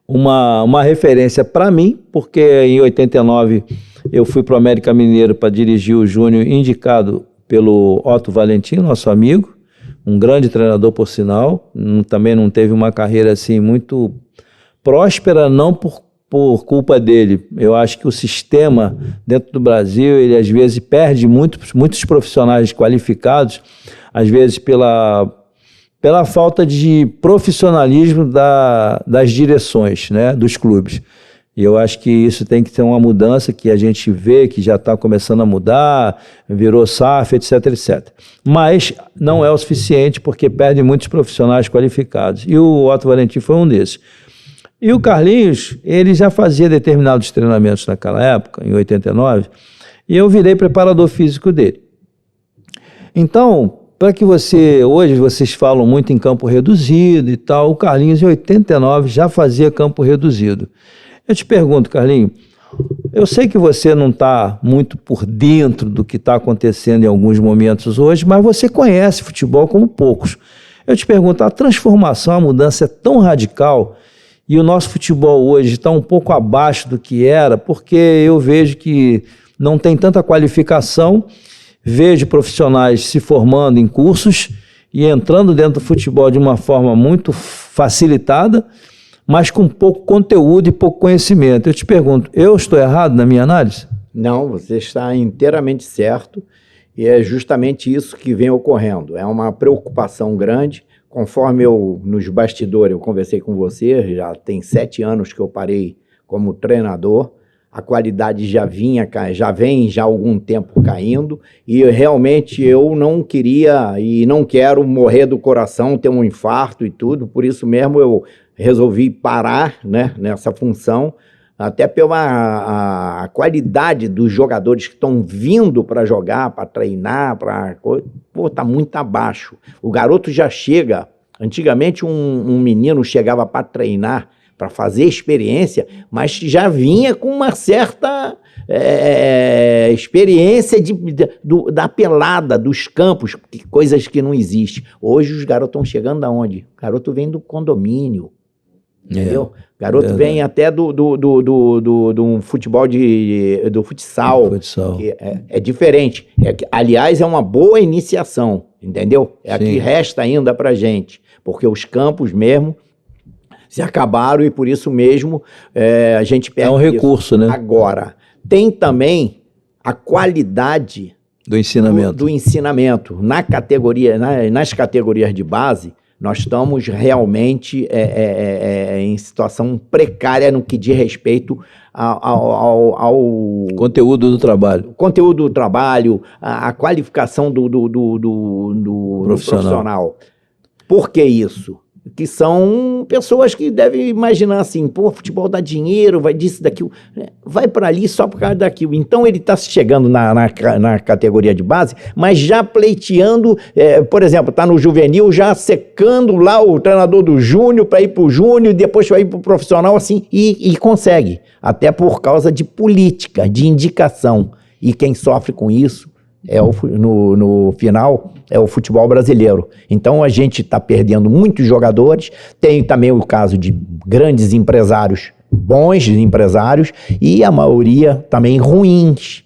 Speaker 1: uma referência para mim, porque em 89 eu fui para o América Mineiro para dirigir o Júnior, indicado pelo Otto Valentim, nosso amigo, um grande treinador, por sinal. Também não teve uma carreira assim muito próspera, não por culpa dele. Eu acho que o sistema dentro do Brasil, ele às vezes perde muitos profissionais qualificados, às vezes pela falta de profissionalismo das direções, né, dos clubes. E eu acho que isso tem que ter uma mudança, que a gente vê que já está começando a mudar, virou SAF, etc, etc. Mas não é o suficiente, porque perde muitos profissionais qualificados. E o Otto Valentim foi um desses. E o Carlinhos, ele já fazia determinados treinamentos naquela época, em 89, e eu virei preparador físico dele. Então, para que hoje vocês falam muito em campo reduzido e tal, o Carlinhos em 89 já fazia campo reduzido. Eu te pergunto, Carlinhos, eu sei que você não está muito por dentro do que está acontecendo em alguns momentos hoje, mas você conhece futebol como poucos. Eu te pergunto, a transformação, a mudança é tão radical, e o nosso futebol hoje está um pouco abaixo do que era, porque eu vejo que não tem tanta qualificação, vejo profissionais se formando em cursos e entrando dentro do futebol de uma forma muito facilitada, mas com pouco conteúdo e pouco conhecimento. Eu te pergunto, eu estou errado na minha análise?
Speaker 2: Não, você está inteiramente certo, e é justamente isso que vem ocorrendo. É uma preocupação grande. Conforme nos bastidores, eu conversei com você, já tem 7 anos que eu parei como treinador, a qualidade já vem há algum tempo caindo, e realmente eu não queria e não quero morrer do coração, ter um infarto e tudo, por isso mesmo eu resolvi parar, né, nessa função, até pela a qualidade dos jogadores que estão vindo para jogar, para treinar, tá muito abaixo. O garoto já chega, antigamente um menino chegava para treinar, para fazer experiência, mas já vinha com uma certa experiência da pelada, dos campos, coisas que não existem. Hoje os garotos estão chegando aonde? O garoto vem do condomínio, entendeu? O garoto vem até do futebol, do futsal. Que é diferente. Aliás, é uma boa iniciação, entendeu? É a que resta ainda pra gente, porque os campos mesmo se acabaram e por isso mesmo a gente perde.
Speaker 1: É um recurso, né?
Speaker 2: Agora, tem também a qualidade
Speaker 1: do ensinamento.
Speaker 2: Do ensinamento. Nas categorias de base, nós estamos realmente em situação precária no que diz respeito ao
Speaker 1: conteúdo do trabalho.
Speaker 2: Conteúdo do trabalho, a qualificação do profissional. Por que isso? Que são pessoas que devem imaginar assim, pô, futebol dá dinheiro, vai disso, daquilo, vai para ali só por causa daquilo. Então ele está chegando na categoria de base, mas já pleiteando, por exemplo, está no juvenil, já secando lá o treinador do júnior para ir para o júnior, depois vai ir para o profissional, assim, e consegue. Até por causa de política, de indicação. E quem sofre com isso no final é o futebol brasileiro. Então a gente está perdendo muitos jogadores. Tem também o caso de grandes empresários, bons empresários, e a maioria também ruins,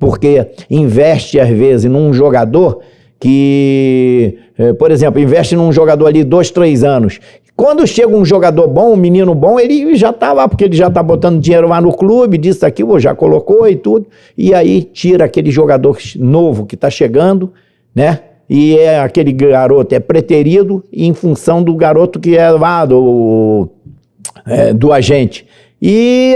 Speaker 2: porque investe às vezes num jogador que, por exemplo, investe num jogador ali 2, 3 anos. Quando chega um jogador bom, um menino bom, ele já está lá, porque ele já está botando dinheiro lá no clube, disso, aquilo, já colocou e tudo, e aí tira aquele jogador novo que está chegando, né? E aquele garoto é preterido em função do garoto que é lá do agente. E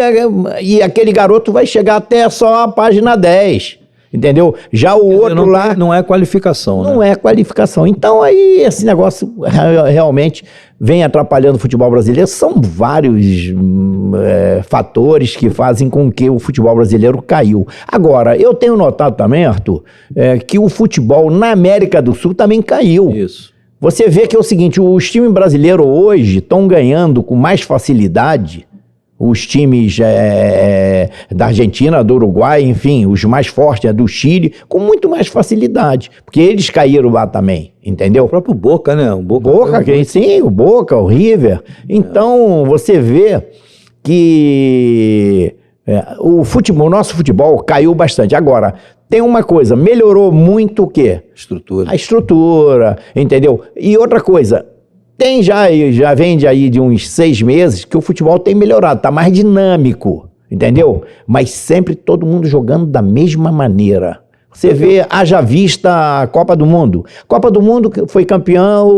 Speaker 2: aquele garoto vai chegar até só a página 10. Entendeu? Já o outro lá...
Speaker 1: Não é qualificação, né?
Speaker 2: Não é qualificação. Então aí esse negócio realmente vem atrapalhando o futebol brasileiro. São vários fatores que fazem com que o futebol brasileiro caiu. Agora, eu tenho notado também, Arthur, que o futebol na América do Sul também caiu.
Speaker 1: Isso.
Speaker 2: Você vê que é o seguinte, os times brasileiros hoje estão ganhando com mais facilidade. Os times da Argentina, do Uruguai, enfim, os mais fortes, do Chile, com muito mais facilidade, porque eles caíram lá também, entendeu?
Speaker 1: O próprio Boca, né? O Boca,
Speaker 2: sim, o Boca, o River. Então, você vê que o nosso futebol caiu bastante. Agora, tem uma coisa, melhorou muito o quê?
Speaker 1: Estrutura.
Speaker 2: A estrutura, entendeu? E outra coisa... já vem aí de uns 6 meses que o futebol tem melhorado, tá mais dinâmico, entendeu? Mas sempre todo mundo jogando da mesma maneira. Você vê, haja vista a Copa do Mundo. Copa do Mundo foi campeão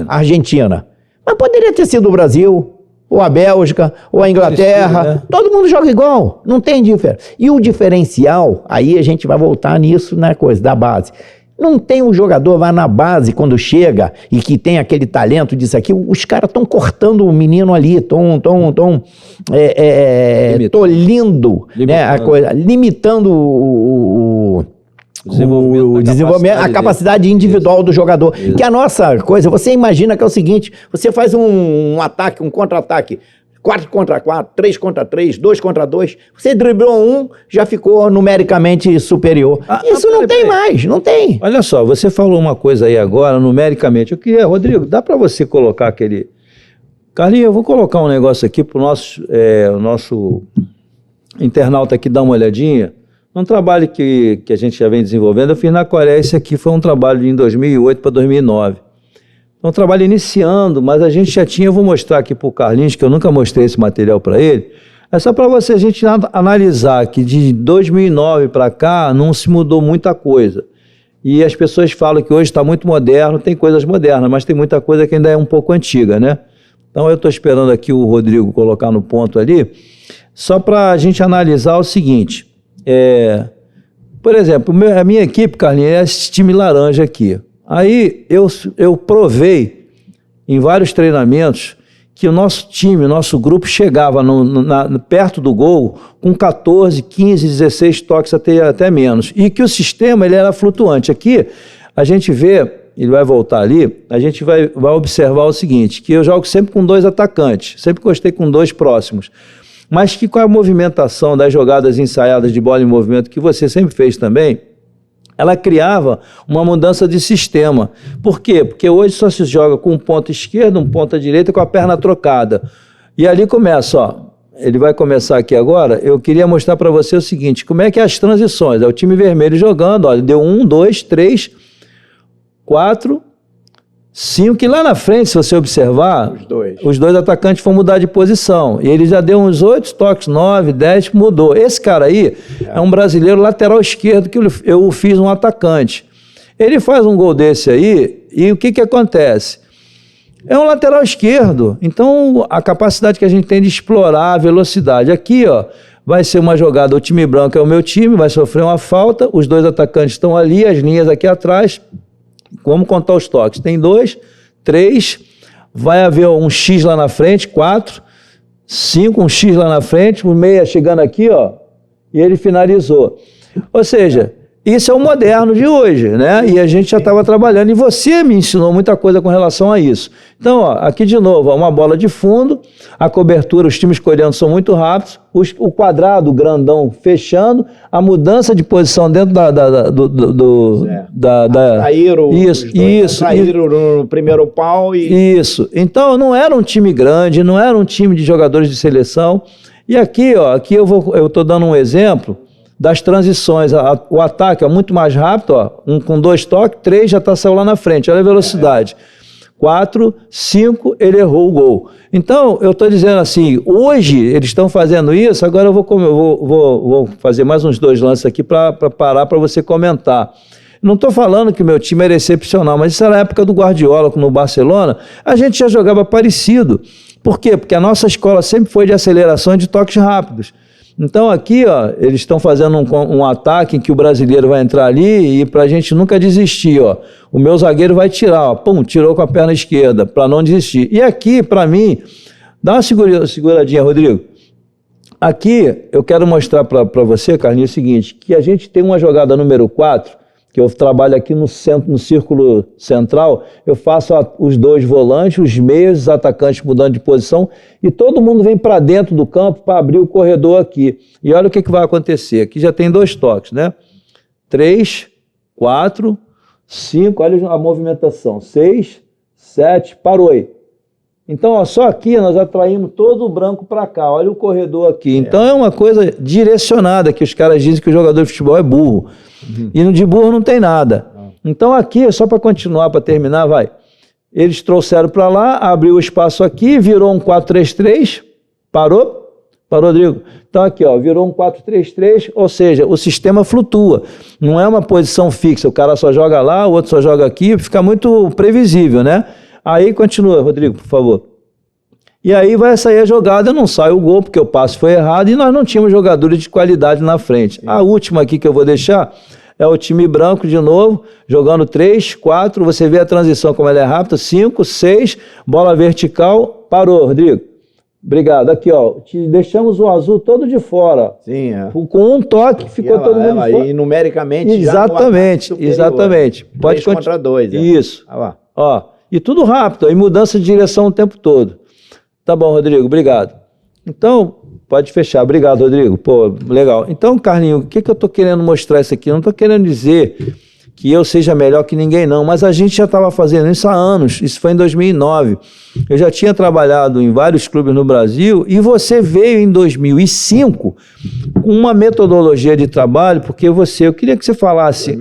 Speaker 2: a Argentina. Mas poderia ter sido o Brasil, ou a Bélgica, ou a Inglaterra. Né? Todo mundo joga igual, não tem diferença. E o diferencial, aí a gente vai voltar nisso, né, coisa da base. Não tem um jogador lá na base, quando chega, e que tem aquele talento disso aqui, os caras estão cortando o menino ali, tolindo, né, a coisa, limitando o desenvolvimento, a capacidade individual do jogador. Isso. Que a nossa coisa, você imagina que é o seguinte, você faz um ataque, um contra-ataque, 4 contra 4, 3 contra 3, 2 contra 2, você driblou um, já ficou numericamente superior. Isso não tem mais, não tem.
Speaker 1: Olha só, você falou uma coisa aí agora, numericamente. Eu queria, Rodrigo, dá para você colocar aquele... Carlinhos, eu vou colocar um negócio aqui para o nosso internauta aqui dar uma olhadinha. Um trabalho que a gente já vem desenvolvendo, eu fiz na Coreia, esse aqui foi um trabalho de 2008 para 2009. É um trabalho iniciando, mas a gente já tinha, eu vou mostrar aqui para o Carlinhos, que eu nunca mostrei esse material para ele, é só para a gente analisar que de 2009 para cá não se mudou muita coisa. E as pessoas falam que hoje está muito moderno, tem coisas modernas, mas tem muita coisa que ainda é um pouco antiga, né? Então eu estou esperando aqui o Rodrigo colocar no ponto ali, só para a gente analisar o seguinte, por exemplo, a minha equipe, Carlinhos, é esse time laranja aqui. Aí eu provei em vários treinamentos, que o nosso time, o nosso grupo chegava perto do gol com 14, 15, 16 toques até menos. E que o sistema ele era flutuante. Aqui a gente vê, ele vai voltar ali, a gente vai observar o seguinte, que eu jogo sempre com 2 atacantes, sempre gostei com 2 próximos, mas que com a movimentação das jogadas ensaiadas de bola em movimento, que você sempre fez também, ela criava uma mudança de sistema. Por quê? Porque hoje só se joga com um ponta esquerda, um ponta direita, com a perna trocada. E ali começa, ó, ele vai começar aqui agora, eu queria mostrar para você o seguinte, como é que é as transições, é o time vermelho jogando, ó, deu 1, 2, 3, 4, 5, que lá na frente, se você observar, os dois atacantes vão mudar de posição. E ele já deu uns 8 toques, 9, 10, mudou. Esse cara aí é um brasileiro lateral esquerdo que eu fiz um atacante. Ele faz um gol desse aí e o que acontece? É um lateral esquerdo, então a capacidade que a gente tem de explorar a velocidade. Aqui, ó, vai ser uma jogada, o time branco é o meu time, vai sofrer uma falta, os 2 atacantes estão ali, as linhas aqui atrás. Vamos contar os toques. Tem 2, 3, vai haver um X lá na frente, 4, 5, um X lá na frente, o meia chegando aqui, ó, e ele finalizou. Ou seja, isso é o moderno de hoje, né? E a gente já estava trabalhando, e você me ensinou muita coisa com relação a isso. Então, ó, aqui de novo, ó, uma bola de fundo, a cobertura, os times coreanos são muito rápidos, o quadrado grandão fechando, a mudança de posição dentro
Speaker 2: Atraíram
Speaker 1: isso,
Speaker 2: no primeiro pau e...
Speaker 1: Isso. Então, não era um time grande, não era um time de jogadores de seleção. E aqui, ó, aqui eu estou dando um exemplo das transições, o ataque é muito mais rápido, ó, com 2 toques, 3 já saiu lá na frente, olha a velocidade. 4, 5, ele errou o gol. Então, eu estou dizendo assim, hoje eles estão fazendo isso, agora eu vou fazer mais uns 2 lances aqui para parar para você comentar. Não estou falando que o meu time era excepcional, mas isso era a época do Guardiola no Barcelona, a gente já jogava parecido. Por quê? Porque a nossa escola sempre foi de aceleração e de toques rápidos. Então aqui, ó, eles estão fazendo um ataque em que o brasileiro vai entrar ali e para a gente nunca desistir, ó. O meu zagueiro vai tirar, ó, pum, tirou com a perna esquerda, para não desistir. E aqui, para mim, dá uma seguradinha, Rodrigo. Aqui eu quero mostrar para você, Carlinhos, o seguinte, que a gente tem uma jogada número 4, que eu trabalho aqui no centro, no círculo central, eu faço os 2 volantes, os meios, os atacantes mudando de posição, e todo mundo vem para dentro do campo para abrir o corredor aqui. E olha o que vai acontecer. Aqui já tem 2 toques, né? 3, 4, 5, olha a movimentação. 6, 7, parou aí. Então, ó, só aqui nós atraímos todo o branco para cá, olha o corredor aqui. Então é uma coisa direcionada, que os caras dizem que o jogador de futebol é burro. E no de burro não tem nada. Então aqui, só para continuar, para terminar, vai. Eles trouxeram para lá, abriu o espaço aqui, virou um 4-3-3, parou, Rodrigo? Então aqui, ó, virou um 4-3-3, ou seja, o sistema flutua. Não é uma posição fixa, o cara só joga lá, o outro só joga aqui, fica muito previsível, né? Aí continua, Rodrigo, por favor. E aí vai sair a jogada, não sai o gol, porque o passe foi errado e nós não tínhamos jogadores de qualidade na frente. A última aqui que eu vou deixar é o time branco de novo, jogando 3, 4, você vê a transição como ela é rápida, 5, 6, bola vertical, parou, Rodrigo. Obrigado. Aqui, ó, deixamos o azul todo de fora.
Speaker 2: Sim, é.
Speaker 1: Com um toque, ficou todo mundo de fora.
Speaker 2: E numericamente...
Speaker 1: Exatamente.
Speaker 2: Pode 3 contra 2.
Speaker 1: Isso.
Speaker 2: Ah, lá.
Speaker 1: Ó, e tudo rápido, e mudança de direção o tempo todo. Tá bom, Rodrigo, obrigado. Então, pode fechar. Obrigado, Rodrigo. Pô, legal. Então, Carlinhos, o que eu estou querendo mostrar isso aqui? Eu não estou querendo dizer que eu seja melhor que ninguém, não, mas a gente já estava fazendo isso há anos. Isso foi em 2009. Eu já tinha trabalhado em vários clubes no Brasil e você veio em 2005 com uma metodologia de trabalho, porque eu queria que você falasse...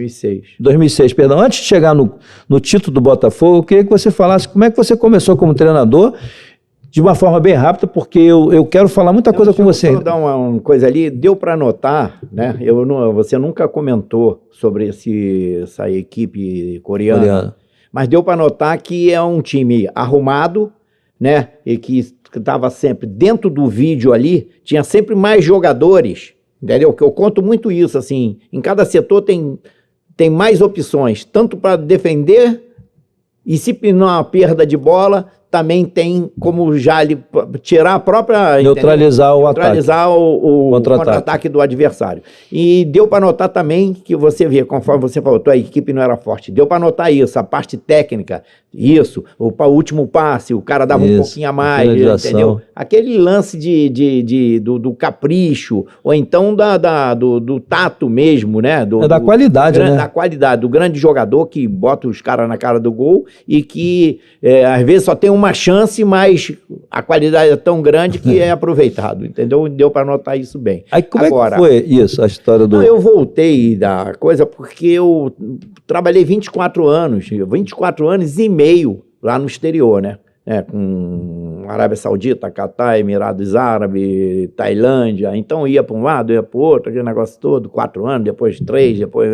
Speaker 1: 2006, perdão. Antes de chegar no título do Botafogo, eu queria que você falasse como é que você começou como treinador, de uma forma bem rápida, porque eu quero falar muita coisa com você.
Speaker 2: Vou dar uma coisa ali, deu para notar, né? Você nunca comentou sobre essa equipe coreana, mas deu para notar que é um time arrumado, né? E que estava sempre dentro do vídeo ali, tinha sempre mais jogadores, entendeu? Que eu conto muito isso, assim, em cada setor tem mais opções, tanto para defender E se numa perda de bola, também tem como já tirar a própria...
Speaker 1: Neutralizar o ataque.
Speaker 2: Neutralizar o contra-ataque do adversário. E deu para notar também que você vê, conforme você falou, tua equipe não era forte. Deu para notar isso, a parte técnica, isso, o último passe, o cara dava um pouquinho a mais, entendeu? Aquele lance do capricho, ou então do tato mesmo, né?
Speaker 1: Da qualidade, né?
Speaker 2: Da qualidade, do grande jogador que bota os caras na cara do gol e que às vezes só tem uma chance, mas a qualidade é tão grande que é aproveitado, entendeu? Deu para notar isso bem.
Speaker 1: Aí como é que foi isso, a história do...
Speaker 2: Eu voltei da coisa porque eu trabalhei 24 anos e meio lá no exterior, né? Com Arábia Saudita, Catar, Emirados Árabes, Tailândia. Então ia para um lado, ia para o outro, aquele negócio todo, 4 anos, depois 3, depois...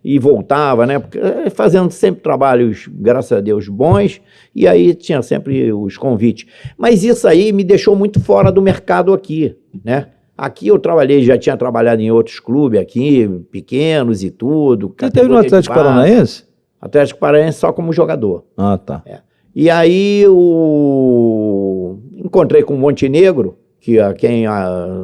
Speaker 2: e voltava, né? Porque, fazendo sempre trabalhos, graças a Deus, bons, e aí tinha sempre os convites. Mas isso aí me deixou muito fora do mercado aqui, né? Aqui eu trabalhei, já tinha trabalhado em outros clubes aqui, pequenos e tudo.
Speaker 1: Você teve no Atlético Paranaense?
Speaker 2: Atlético Paranaense só como jogador.
Speaker 1: Ah, tá.
Speaker 2: E aí encontrei com o Montenegro, a quem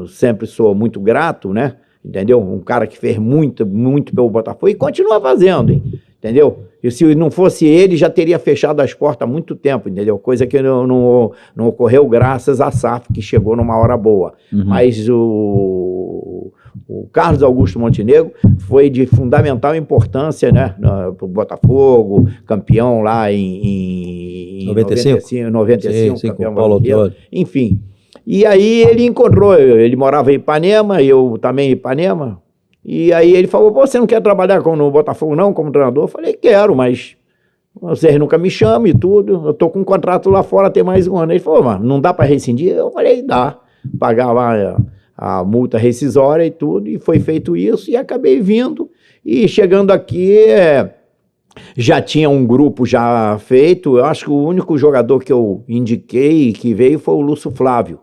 Speaker 2: sempre sou muito grato, né? Entendeu? Um cara que fez muito, muito pelo Botafogo e continua fazendo, hein? Entendeu? E se não fosse ele, já teria fechado as portas há muito tempo, entendeu? Coisa que não ocorreu graças a SAF, que chegou numa hora boa. Mas o Carlos Augusto Montenegro foi de fundamental importância, né, para o Botafogo, campeão lá em 95,
Speaker 1: sim,
Speaker 2: campeão
Speaker 1: com o Paulo Autuori.
Speaker 2: Enfim. E aí ele encontrou, ele morava em Ipanema, eu também em Ipanema, e aí ele falou, você não quer trabalhar no Botafogo não, como treinador? Eu falei, quero, mas vocês nunca me chamam e tudo, eu tô com um contrato lá fora tem mais um ano. Ele falou, mas não dá para rescindir? Eu falei, dá, pagar lá a multa rescisória e tudo, e foi feito isso, e acabei vindo, e chegando aqui, já tinha um grupo já feito, eu acho que o único jogador que eu indiquei que veio foi o Lúcio Flávio.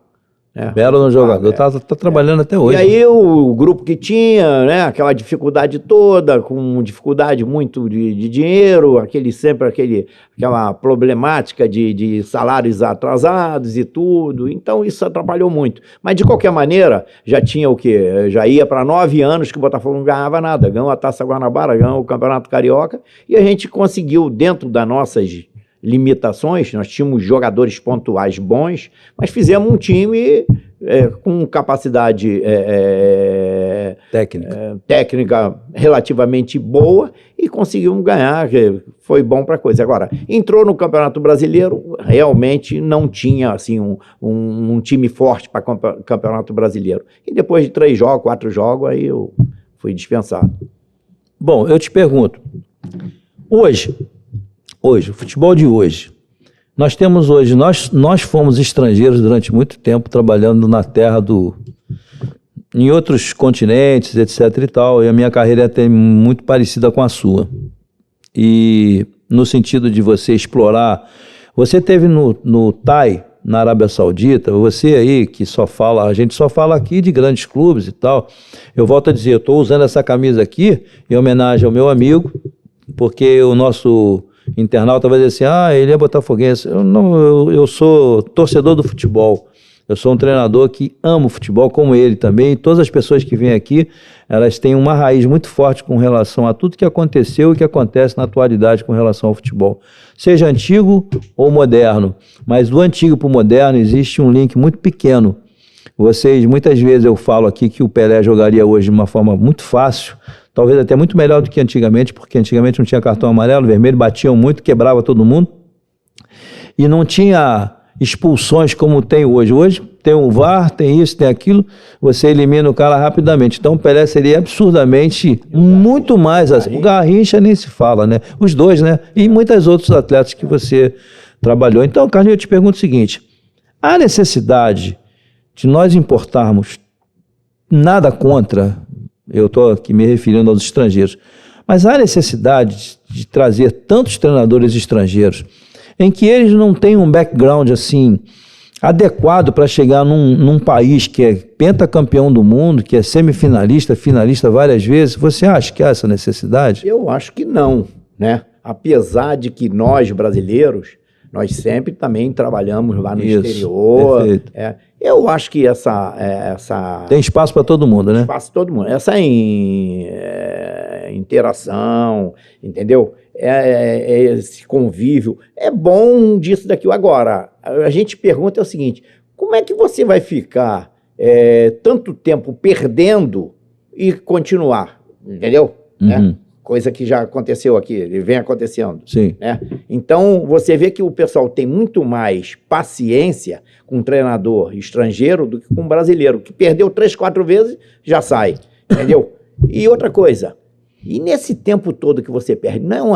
Speaker 1: Belo no jogador, tá trabalhando até hoje.
Speaker 2: E aí o grupo que tinha, né, aquela dificuldade toda, com dificuldade muito de dinheiro, aquela problemática de salários atrasados e tudo, então isso atrapalhou muito. Mas de qualquer maneira, já tinha o quê? Já ia para 9 anos que o Botafogo não ganhava nada, ganhou a Taça Guanabara, ganhou o Campeonato Carioca, e a gente conseguiu, dentro das nossas limitações, nós tínhamos jogadores pontuais bons, mas fizemos um time com capacidade técnica relativamente boa e conseguimos ganhar, foi bom para a coisa. Agora, entrou no Campeonato Brasileiro, realmente não tinha assim, um time forte para o Campeonato Brasileiro. E depois de 3 jogos, 4 jogos, aí eu fui dispensado.
Speaker 1: Bom, eu te pergunto, hoje, o futebol de hoje, nós temos hoje, nós fomos estrangeiros durante muito tempo trabalhando na terra em outros continentes, etc e tal, e a minha carreira é até muito parecida com a sua. E no sentido de você explorar, você teve no TAI, na Arábia Saudita, você aí que a gente só fala aqui de grandes clubes e tal, eu volto a dizer, eu estou usando essa camisa aqui em homenagem ao meu amigo, porque o nosso internauta vai dizer assim, ele é botafoguense. Eu sou torcedor do futebol. Eu sou um treinador que amo futebol, como ele também. E todas as pessoas que vêm aqui, elas têm uma raiz muito forte com relação a tudo que aconteceu e que acontece na atualidade com relação ao futebol. Seja antigo ou moderno. Mas do antigo para o moderno existe um link muito pequeno. Muitas vezes eu falo aqui que o Pelé jogaria hoje de uma forma muito fácil, talvez até muito melhor do que antigamente, porque antigamente não tinha cartão amarelo, vermelho, batiam muito, quebrava todo mundo. E não tinha expulsões como tem hoje. Hoje tem o VAR, tem isso, tem aquilo, você elimina o cara rapidamente. Então o Pelé seria absurdamente muito mais assim. O Garrincha nem se fala, né? Os dois, né? E muitos outros atletas que você trabalhou. Então, Carlinhos, eu te pergunto o seguinte, há necessidade de nós importarmos, nada contra, eu estou aqui me referindo aos estrangeiros, mas há necessidade de trazer tantos treinadores estrangeiros em que eles não têm um background assim adequado para chegar num país que é pentacampeão do mundo, que é semifinalista, finalista várias vezes. Você acha que há essa necessidade?
Speaker 2: Eu acho que não, né? apesar de que nós, brasileiros, nós sempre também trabalhamos lá no exterior.
Speaker 1: Perfeito.
Speaker 2: Eu acho que essa
Speaker 1: Tem espaço para todo mundo, né?
Speaker 2: espaço todo mundo. Essa interação, entendeu? Esse convívio. É bom disso daqui. Agora, a gente pergunta o seguinte, como é que você vai ficar tanto tempo perdendo e continuar? Entendeu?
Speaker 1: Uhum.
Speaker 2: Coisa que já aconteceu aqui, e vem acontecendo.
Speaker 1: Sim.
Speaker 2: Né? Então, você vê que o pessoal tem muito mais paciência com um treinador estrangeiro do que com um brasileiro, que perdeu 3, 4 vezes, já sai, entendeu? E outra coisa, e nesse tempo todo que você perde, não,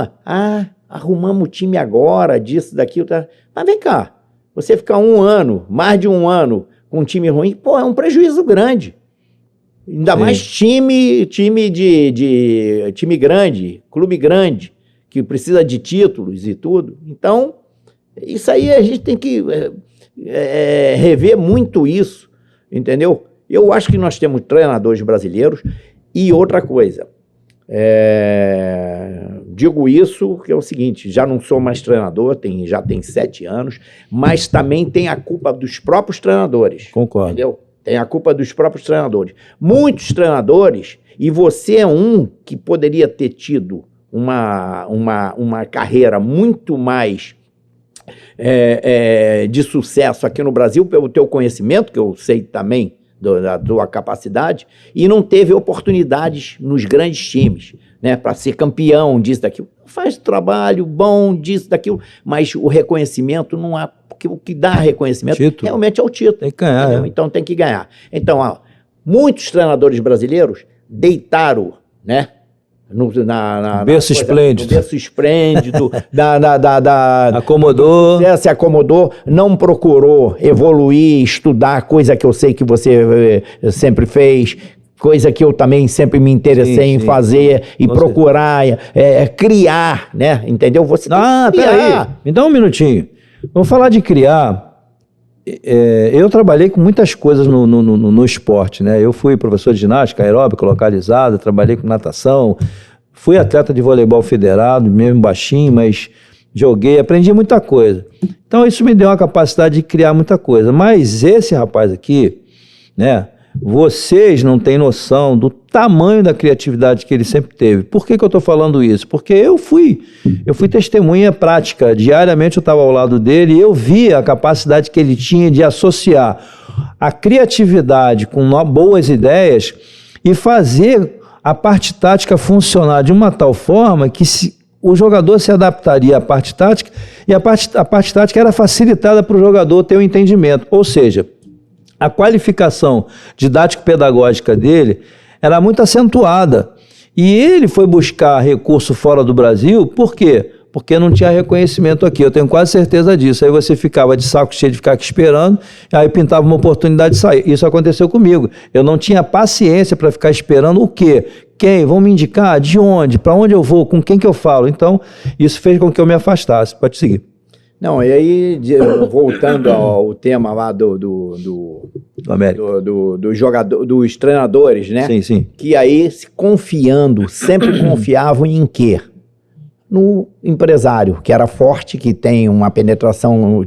Speaker 2: arrumamos o time agora, disso, daquilo, tá? Mas vem cá, você ficar 1 ano, mais de 1 ano, com um time ruim, pô, é um prejuízo grande. Ainda mais time grande, clube grande, que precisa de títulos e tudo. Então, isso aí a gente tem que rever muito isso, entendeu? Eu acho que nós temos treinadores brasileiros. E outra coisa, digo isso que é o seguinte, já não sou mais treinador, já tem 7 anos, mas também tem a culpa dos próprios treinadores.
Speaker 1: Concordo.
Speaker 2: Entendeu? Tem a culpa dos próprios treinadores. Muitos treinadores, e você é um que poderia ter tido uma carreira muito mais de sucesso aqui no Brasil, pelo teu conhecimento, que eu sei também da tua capacidade, e não teve oportunidades nos grandes times, né, para ser campeão disso, daquilo. Faz trabalho bom disso, daquilo, mas o reconhecimento não há. Porque o que dá reconhecimento realmente é o título.
Speaker 1: Tem que ganhar.
Speaker 2: Então tem que ganhar. Então, muitos treinadores brasileiros deitaram, né?
Speaker 1: Berço esplêndido.
Speaker 2: No berço esplêndido,
Speaker 1: acomodou.
Speaker 2: Se acomodou, não procurou evoluir, estudar, coisa que eu sei que você sempre fez, coisa que eu também sempre me interessei em fazer e procurar, criar, né? Entendeu? Você tem que criar.
Speaker 1: Peraí, me dá um minutinho. Vamos falar de criar. Eu trabalhei com muitas coisas no esporte, né? Eu fui professor de ginástica aeróbica localizada, trabalhei com natação, fui atleta de voleibol federado, mesmo baixinho, mas joguei, aprendi muita coisa. Então isso me deu uma capacidade de criar muita coisa. Mas esse rapaz aqui, né? Vocês não têm noção do tamanho da criatividade que ele sempre teve. Por que eu estou falando isso? Porque eu fui testemunha prática. Diariamente eu estava ao lado dele e eu via a capacidade que ele tinha de associar a criatividade com boas ideias e fazer a parte tática funcionar de uma tal forma que o jogador se adaptaria à parte tática e a parte tática era facilitada para o jogador ter o entendimento. Ou seja, a qualificação didático-pedagógica dele era muito acentuada. E ele foi buscar recurso fora do Brasil, por quê? Porque não tinha reconhecimento aqui, eu tenho quase certeza disso. Aí você ficava de saco cheio de ficar aqui esperando, aí pintava uma oportunidade de sair. Isso aconteceu comigo. Eu não tinha paciência para ficar esperando o quê? Quem? Vão me indicar? De onde? Para onde eu vou? Com quem que eu falo? Então, isso fez com que eu me afastasse. Pode seguir.
Speaker 2: Não, e aí, voltando ao tema lá do jogador, dos treinadores, né?
Speaker 1: Sim, sim.
Speaker 2: Que aí, sempre confiavam em quê? No empresário, que era forte, que tinha uma penetração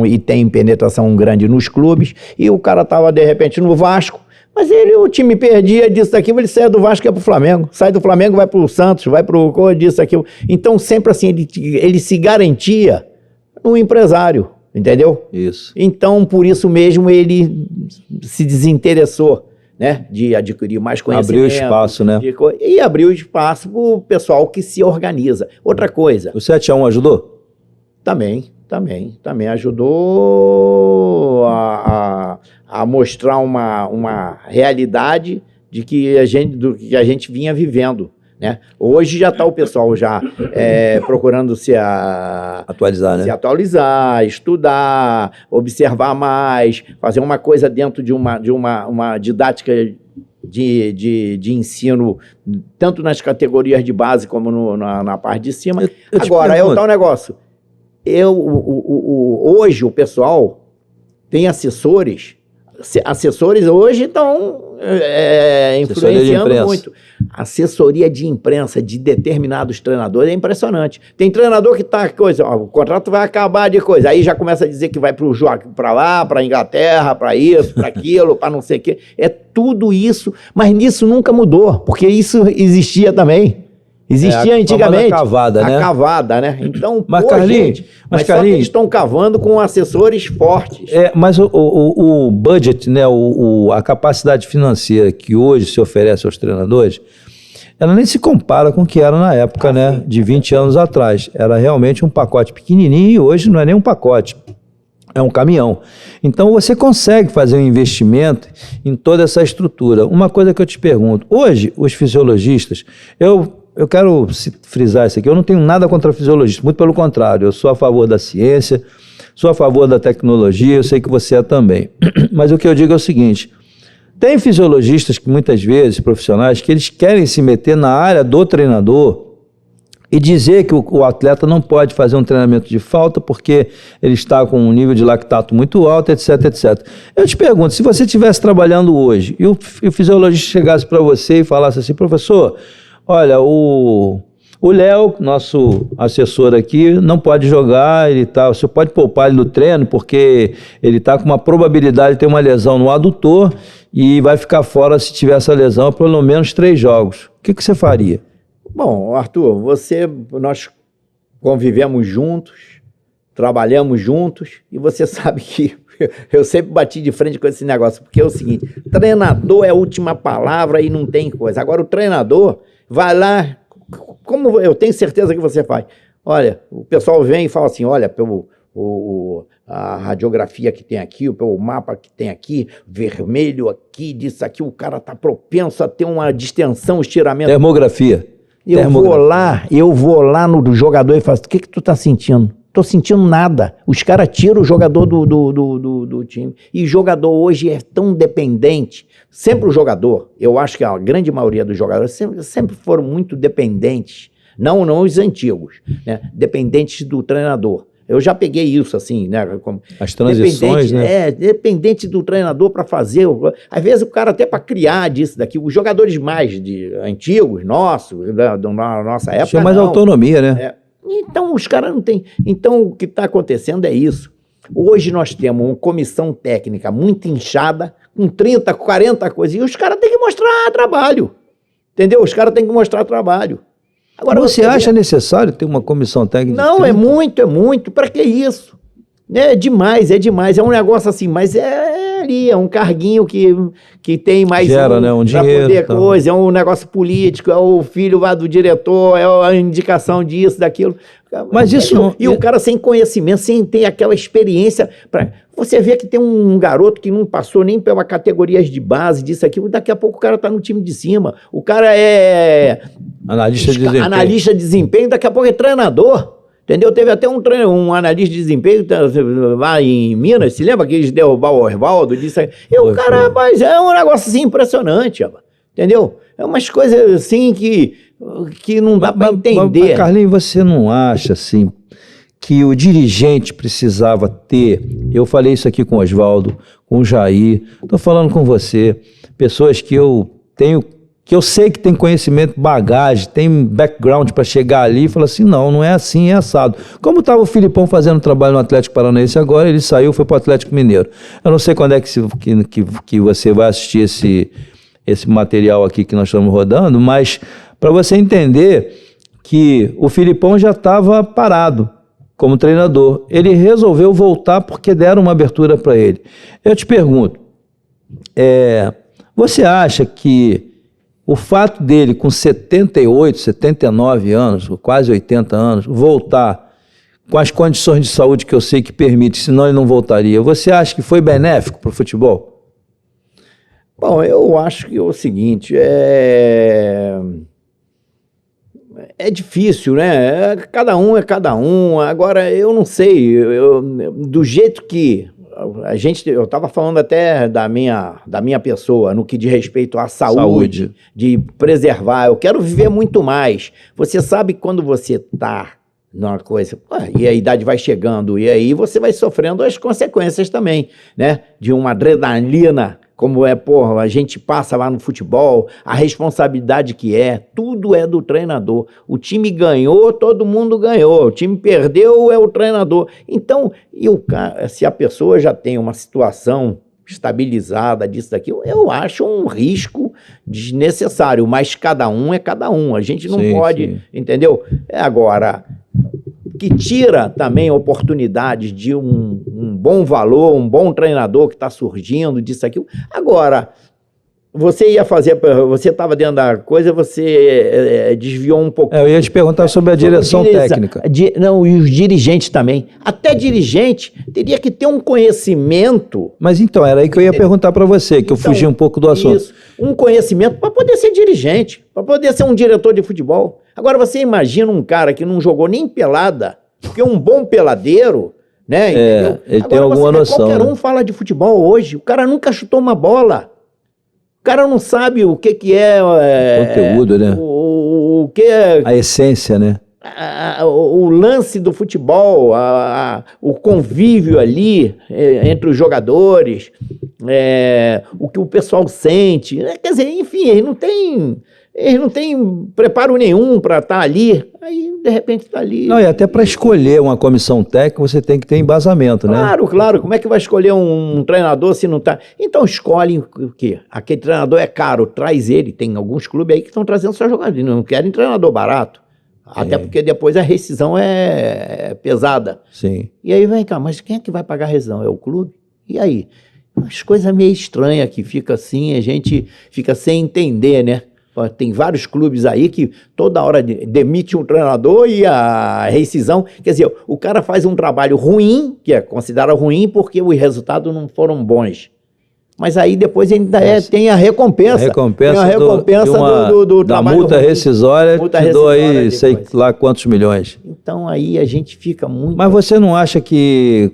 Speaker 2: e tem penetração grande nos clubes, e o cara estava, de repente, no Vasco, mas o time perdia disso, daquilo, ele saia do Vasco e ia pro Flamengo, sai do Flamengo, vai pro Santos, vai pro disso, daquilo. Então, sempre assim, ele se garantia no empresário, entendeu?
Speaker 1: Isso.
Speaker 2: Então, por isso mesmo, ele se desinteressou, né, de adquirir mais conhecimento.
Speaker 1: Abriu espaço, né?
Speaker 2: E abriu espaço para o pessoal que se organiza. Outra coisa.
Speaker 1: O 7-1 ajudou?
Speaker 2: Também ajudou a mostrar uma realidade do que a gente vinha vivendo, né? Hoje já está o pessoal procurando se atualizar, estudar, observar mais, fazer uma coisa dentro de uma didática de ensino, tanto nas categorias de base como na parte de cima. Agora, é o tal negócio. Hoje o pessoal tem assessores hoje estão influenciando muito. Assessoria de imprensa de determinados treinadores é impressionante. Tem treinador que tá o contrato vai acabar de coisa, aí já começa a dizer que vai para lá, para Inglaterra, para isso, para aquilo, para não sei o quê. É tudo isso, mas nisso nunca mudou, porque isso existia também. Existia antigamente.
Speaker 1: A
Speaker 2: cavada, né? Então,
Speaker 1: mas, Carlinhos,
Speaker 2: só que eles estão cavando com assessores fortes.
Speaker 1: Mas o budget, né, a capacidade financeira que hoje se oferece aos treinadores, ela nem se compara com o que era na época, né, de 20 anos atrás. Era realmente um pacote pequenininho e hoje não é nem um pacote. É um caminhão. Então, você consegue fazer um investimento em toda essa estrutura. Uma coisa que eu te pergunto, hoje, os fisiologistas, eu quero frisar isso aqui, eu não tenho nada contra fisiologistas, muito pelo contrário, eu sou a favor da ciência, sou a favor da tecnologia, eu sei que você é também. Mas o que eu digo é o seguinte, tem fisiologistas que muitas vezes, profissionais, que eles querem se meter na área do treinador e dizer que o atleta não pode fazer um treinamento de falta porque ele está com um nível de lactato muito alto, etc, etc. Eu te pergunto, se você estivesse trabalhando hoje e o fisiologista chegasse para você e falasse assim, professor, olha, o Léo, nosso assessor aqui, não pode jogar, você pode poupar ele no treino porque ele está com uma probabilidade de ter uma lesão no adutor e vai ficar fora se tiver essa lesão por pelo menos 3 jogos. O que você faria?
Speaker 2: Bom, Arthur, nós convivemos juntos, trabalhamos juntos e você sabe que eu sempre bati de frente com esse negócio, porque é o seguinte, treinador é a última palavra e não tem coisa. Agora o treinador vai lá, como eu tenho certeza que você faz, olha, o pessoal vem e fala assim, olha, a radiografia que tem aqui, pelo mapa que tem aqui, vermelho aqui, disso aqui, o cara está propenso a ter uma distensão, estiramento.
Speaker 1: Termografia.
Speaker 2: Eu vou lá no jogador e falo, o que tu tá sentindo? Tô sentindo nada. Os caras tiram o jogador do time. E jogador hoje é tão dependente. Sempre o jogador, eu acho que a grande maioria dos jogadores sempre foram muito dependentes. Não os antigos, né? Dependentes do treinador. Eu já peguei isso, assim, né?
Speaker 1: As transições, né?
Speaker 2: Dependente do treinador para fazer. Às vezes o cara até para criar disso daqui. Os jogadores mais antigos, nossos, da nossa época.
Speaker 1: Tinha mais autonomia, né?
Speaker 2: Então os caras não têm. Então o que está acontecendo é isso. Hoje nós temos uma comissão técnica muito inchada, com 30, 40 coisas, e os caras têm que mostrar trabalho. Entendeu? Os caras têm que mostrar trabalho.
Speaker 1: Agora, você acha necessário ter uma comissão técnica?
Speaker 2: Não, é muito. Para que isso? É demais. É um negócio assim, mas ali, é um carguinho que tem mais...
Speaker 1: Gera, né, um dinheiro.
Speaker 2: Poder coisa, é um negócio político, é o filho lá do diretor, é a indicação disso, daquilo.
Speaker 1: Mas isso não...
Speaker 2: E o cara sem conhecimento, sem ter aquela experiência... Você vê que tem um garoto que não passou nem pela categorias de base, disso, aquilo, daqui a pouco o cara tá no time de cima. O cara é... Analista de desempenho, daqui a pouco é treinador. Entendeu? Teve até um analista de desempenho lá em Minas, se lembra que eles derrubaram o Oswaldo? E o cara, mas é um negócio assim impressionante, entendeu? É umas coisas assim que não dá para entender.
Speaker 1: Mas, Carlinhos, você não acha assim que o dirigente precisava ter, eu falei isso aqui com o Oswaldo, com o Jair, estou falando com você, pessoas que eu tenho, que eu sei que tem conhecimento, bagagem, tem background para chegar ali e falar assim, não é assim, é assado. Como estava o Filipão fazendo trabalho no Atlético Paranaense agora, ele saiu, foi para o Atlético Mineiro. Eu não sei quando é que você vai assistir esse material aqui que nós estamos rodando, mas para você entender que o Filipão já estava parado como treinador. Ele resolveu voltar porque deram uma abertura para ele. Eu te pergunto, você acha que o fato dele, com 78, 79 anos, quase 80 anos, voltar com as condições de saúde que eu sei que permite, senão ele não voltaria, você acha que foi benéfico para o futebol?
Speaker 2: Bom, eu acho que é o seguinte, é difícil, né? Cada um é cada um. Agora, eu não sei, do jeito que eu estava falando até da minha pessoa, no que diz respeito à saúde, de preservar. Eu quero viver muito mais. Você sabe que quando você está numa coisa, e a idade vai chegando, e aí você vai sofrendo as consequências também, né? De uma adrenalina como porra, a gente passa lá no futebol, a responsabilidade que tudo é do treinador. O time ganhou, todo mundo ganhou. O time perdeu, é o treinador. Então, se a pessoa já tem uma situação estabilizada disso, daquilo, eu acho um risco desnecessário, mas cada um é cada um. A gente não pode, entendeu? Agora, que tira também oportunidades de um bom valor, um bom treinador que está surgindo, disso, aquilo. Agora, você estava dentro da coisa, você desviou um pouco.
Speaker 1: Eu ia te perguntar sobre a direção técnica.
Speaker 2: Não, e os dirigentes também. Até dirigente teria que ter um conhecimento.
Speaker 1: Mas então, era aí que eu ia perguntar para você, que eu fugi um pouco do assunto.
Speaker 2: Isso, um conhecimento para poder ser dirigente, para poder ser um diretor de futebol. Agora, você imagina um cara que não jogou nem pelada, porque um bom peladeiro, né? Entendeu?
Speaker 1: Ele tem alguma noção.
Speaker 2: Qualquer um fala de futebol hoje, o cara nunca chutou uma bola. O cara não sabe o que é...
Speaker 1: conteúdo, né?
Speaker 2: O que é...
Speaker 1: A essência, né?
Speaker 2: O lance do futebol, o convívio ali entre os jogadores, o que o pessoal sente. Quer dizer, enfim, eles não têm preparo nenhum para estar ali. Aí, de repente, está ali.
Speaker 1: Não, e até para escolher uma comissão técnica, você tem que ter embasamento, né?
Speaker 2: Claro. Como é que vai escolher um treinador se não está... Então, escolhe o quê? Aquele treinador é caro, traz ele. Tem alguns clubes aí que estão trazendo só jogadores, não querem treinador barato. Até porque depois a rescisão é pesada.
Speaker 1: Sim.
Speaker 2: E aí, vem cá, mas quem é que vai pagar a rescisão? É o clube? E aí? Umas coisas meio estranhas que fica assim, a gente fica sem entender, né? Tem vários clubes aí que toda hora demite um treinador e a rescisão... Quer dizer, o cara faz um trabalho ruim, que é considerado ruim porque os resultados não foram bons. Mas aí depois ainda tem a recompensa.
Speaker 1: Tem a
Speaker 2: recompensa do
Speaker 1: da
Speaker 2: trabalho
Speaker 1: multa
Speaker 2: ruim.
Speaker 1: rescisória, te dou aí sei lá quantos milhões.
Speaker 2: Então aí a gente fica muito...
Speaker 1: Mas você não acha que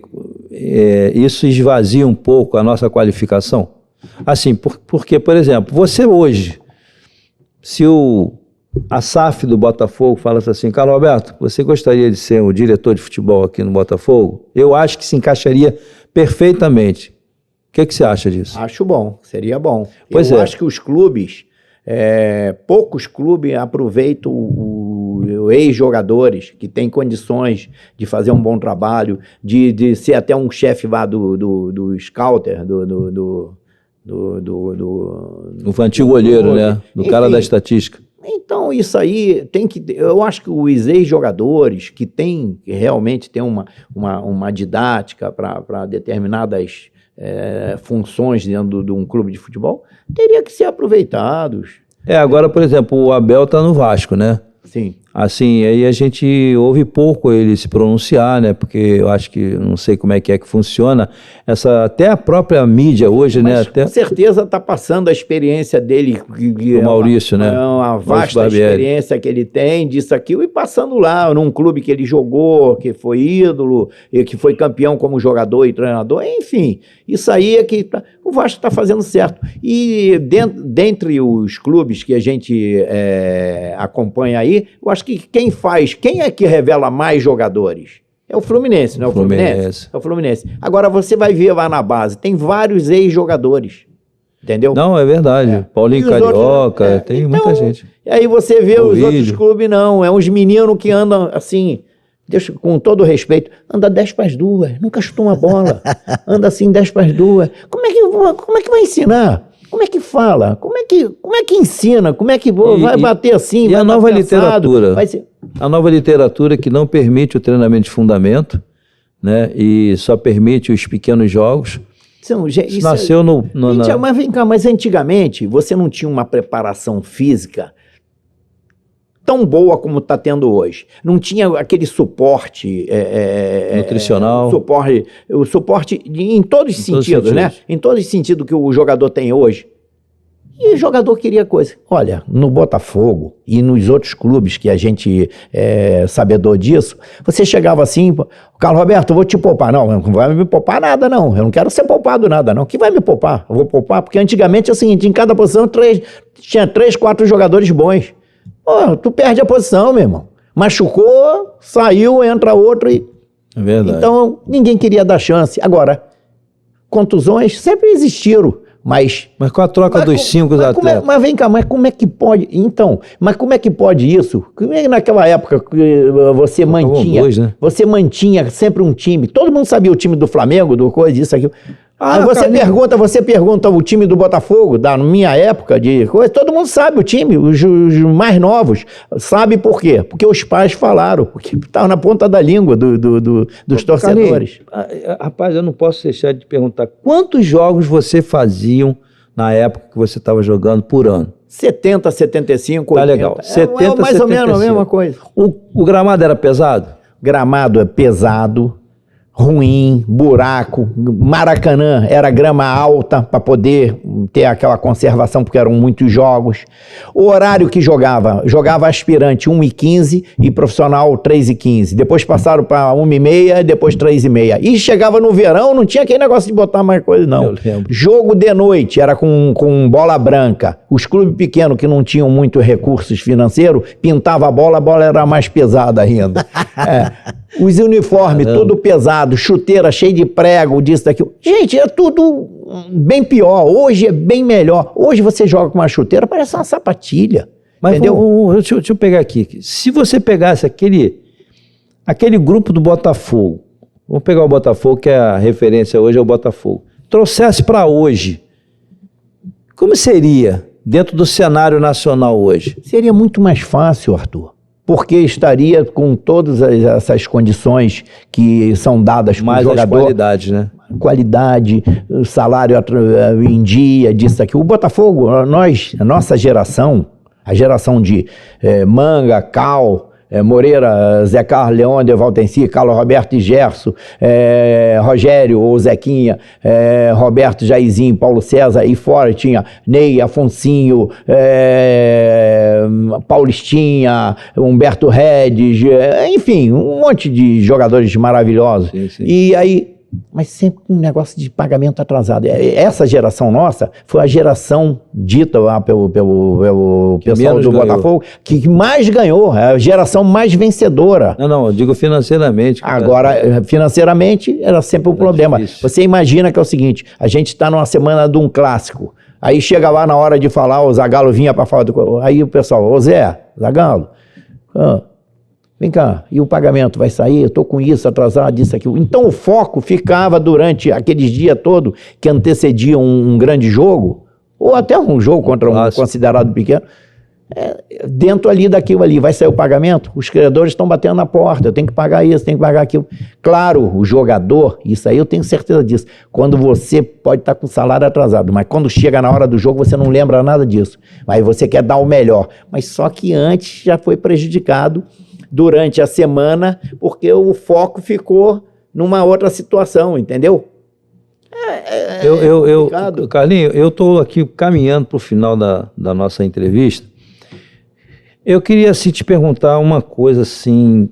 Speaker 1: isso esvazia um pouco a nossa qualificação? Assim, porque, por exemplo, você hoje... Se a SAF do Botafogo falasse assim, Carlos Alberto, você gostaria de ser o diretor de futebol aqui no Botafogo? Eu acho que se encaixaria perfeitamente. O que você acha disso?
Speaker 2: Acho bom, seria bom.
Speaker 1: Eu
Speaker 2: acho que os clubes, poucos clubes aproveitam os ex-jogadores que têm condições de fazer um bom trabalho, de ser até um chefe lá do scouter,
Speaker 1: o antigo olheiro, né? Do
Speaker 2: enfim,
Speaker 1: cara da estatística.
Speaker 2: Então, isso aí tem que... Eu acho que os ex-jogadores que realmente têm uma didática para determinadas funções dentro de um clube de futebol, teria que ser aproveitados.
Speaker 1: Agora, por exemplo, o Abel está no Vasco, né?
Speaker 2: Sim.
Speaker 1: Assim, aí a gente ouve pouco ele se pronunciar, né? Porque eu acho que, não sei como é que funciona, até a própria mídia hoje,
Speaker 2: mas,
Speaker 1: né? Até...
Speaker 2: Com certeza está passando a experiência dele.
Speaker 1: O Maurício, né?
Speaker 2: Uma vasta experiência que ele tem disso, aquilo, e passando lá num clube que ele jogou, que foi ídolo, e que foi campeão como jogador e treinador, enfim, isso aí é que o Vasco está fazendo certo. E dentre os clubes que a gente acompanha aí, eu acho que quem é que revela mais jogadores? É o Fluminense, não é o Fluminense? É o Fluminense. Agora você vai ver lá na base, tem vários ex-jogadores, entendeu?
Speaker 1: Não, é verdade. Paulinho Carioca, tem muita gente.
Speaker 2: E aí você vê os outros clubes, não, é uns meninos que andam assim, com todo respeito, anda 10 para as 2, nunca chutou uma bola, anda assim 10 para as 2. Como é que vai ensinar? Como é que fala? Como é que ensina? Como é que vai bater assim?
Speaker 1: E
Speaker 2: vai
Speaker 1: a nova literatura?
Speaker 2: Ser...
Speaker 1: A nova literatura que não permite o treinamento de fundamento, né? E só permite os pequenos jogos. Isso nasceu
Speaker 2: Mas vem cá, mas antigamente você não tinha uma preparação física tão boa como está tendo hoje. Não tinha aquele suporte...
Speaker 1: nutricional.
Speaker 2: O suporte em todos os sentidos, né? Em todos os sentidos que o jogador tem hoje. E o jogador queria coisa. Olha, no Botafogo e nos outros clubes que a gente é sabedor disso, você chegava assim, Carlos Roberto, eu vou te poupar. Não vai me poupar nada, não. Eu não quero ser poupado nada, não. Que vai me poupar? Eu vou poupar, porque antigamente é o seguinte, em cada posição tinha 3, 4 jogadores bons. Pô, tu perde a posição, meu irmão. Machucou, saiu, entra outro e...
Speaker 1: É verdade.
Speaker 2: Então, ninguém queria dar chance. Agora, contusões sempre existiram, Mas
Speaker 1: com a troca dos 5 atletas?
Speaker 2: Mas vem cá, mas como é que pode? Então, mas como é que pode isso? Como é que naquela época você mantinha,
Speaker 1: dois, né?
Speaker 2: você mantinha sempre um time? Todo mundo sabia o time do Flamengo, do coisa, isso, aquilo. Aí você pergunta o time do Botafogo, da minha época de coisa, todo mundo sabe o time, os mais novos. Sabe por quê? Porque os pais falaram, porque estava na ponta da língua dos torcedores.
Speaker 1: Rapaz, eu não posso deixar de te perguntar, quantos jogos você faziam na época que você estava jogando por ano?
Speaker 2: 70, 75, 80.
Speaker 1: Tá legal. 70,
Speaker 2: mais
Speaker 1: 75.
Speaker 2: ou menos a mesma coisa.
Speaker 1: O gramado era pesado?
Speaker 2: Gramado é pesado, ruim, buraco. Maracanã era grama alta para poder ter aquela conservação, porque eram muitos jogos. O horário que jogava aspirante 1h15 e profissional 3h15. Depois passaram para 1h30 e depois 3h30. E chegava no verão, não tinha aquele negócio de botar mais coisa, não.
Speaker 1: Eu lembro.
Speaker 2: Jogo de noite era com bola branca. Os clubes pequenos que não tinham muitos recursos financeiros, pintava a bola era mais pesada ainda. Os uniformes, tudo pesado, chuteira cheia de prego, disso, daquilo. Gente, é tudo bem pior. Hoje é bem melhor. Hoje você joga com uma chuteira, parece uma sapatilha.
Speaker 1: Mas
Speaker 2: entendeu?
Speaker 1: Deixa eu pegar aqui. Se você pegasse aquele grupo do Botafogo, vamos pegar o Botafogo, que é a referência hoje é o Botafogo, trouxesse para hoje, como seria dentro do cenário nacional hoje?
Speaker 2: Seria muito mais fácil, Arthur. Porque estaria com todas essas condições que são dadas para o jogador.
Speaker 1: Mais qualidade, né?
Speaker 2: Qualidade, salário em dia, disso aqui. O Botafogo, a nossa geração, a geração de Manga, Cal, Moreira, Zé Carlos, Leôncio, Valtenci, Carlos Roberto e Gerson, Rogério ou Zequinha, Roberto, Jairzinho, Paulo César, e fora tinha Ney, Afonsinho, Paulistinha, Humberto Redes, enfim, um monte de jogadores maravilhosos.
Speaker 1: Sim.
Speaker 2: E aí, mas sempre com um negócio de pagamento atrasado. Essa geração nossa foi a geração dita lá pelo pessoal do Botafogo que mais ganhou, é a geração mais vencedora.
Speaker 1: Não, eu digo financeiramente.
Speaker 2: Agora, financeiramente, era sempre um problema.
Speaker 1: Difícil.
Speaker 2: Você imagina que é o seguinte, a gente está numa semana de um clássico, aí chega lá na hora de falar, o Zagallo vinha para falar, aí o pessoal, ô Zé, Zagallo, vem cá, e o pagamento vai sair? Eu estou com isso, atrasado, isso, aquilo. Então o foco ficava durante aqueles dias todos que antecediam um grande jogo, ou até um jogo contra um considerado pequeno, dentro ali daquilo ali, vai sair o pagamento? Os credores estão batendo na porta, eu tenho que pagar isso, tenho que pagar aquilo. Claro, o jogador, isso aí eu tenho certeza disso, quando você pode estar com o salário atrasado, mas quando chega na hora do jogo você não lembra nada disso, aí você quer dar o melhor, mas só que antes já foi prejudicado durante a semana, porque o foco ficou numa outra situação, entendeu?
Speaker 1: Carlinhos, eu estou aqui caminhando para o final da nossa entrevista. Eu queria assim, te perguntar uma coisa assim,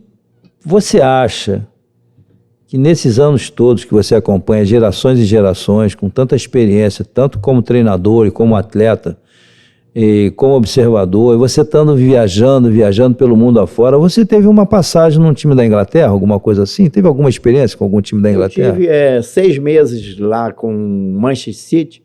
Speaker 1: você acha que nesses anos todos que você acompanha, gerações e gerações, com tanta experiência, tanto como treinador e como atleta, e como observador, e você estando viajando pelo mundo afora, você teve uma passagem num time da Inglaterra, alguma coisa assim? Teve alguma experiência com algum time da Inglaterra?
Speaker 2: Eu tive 6 meses lá com o Manchester City.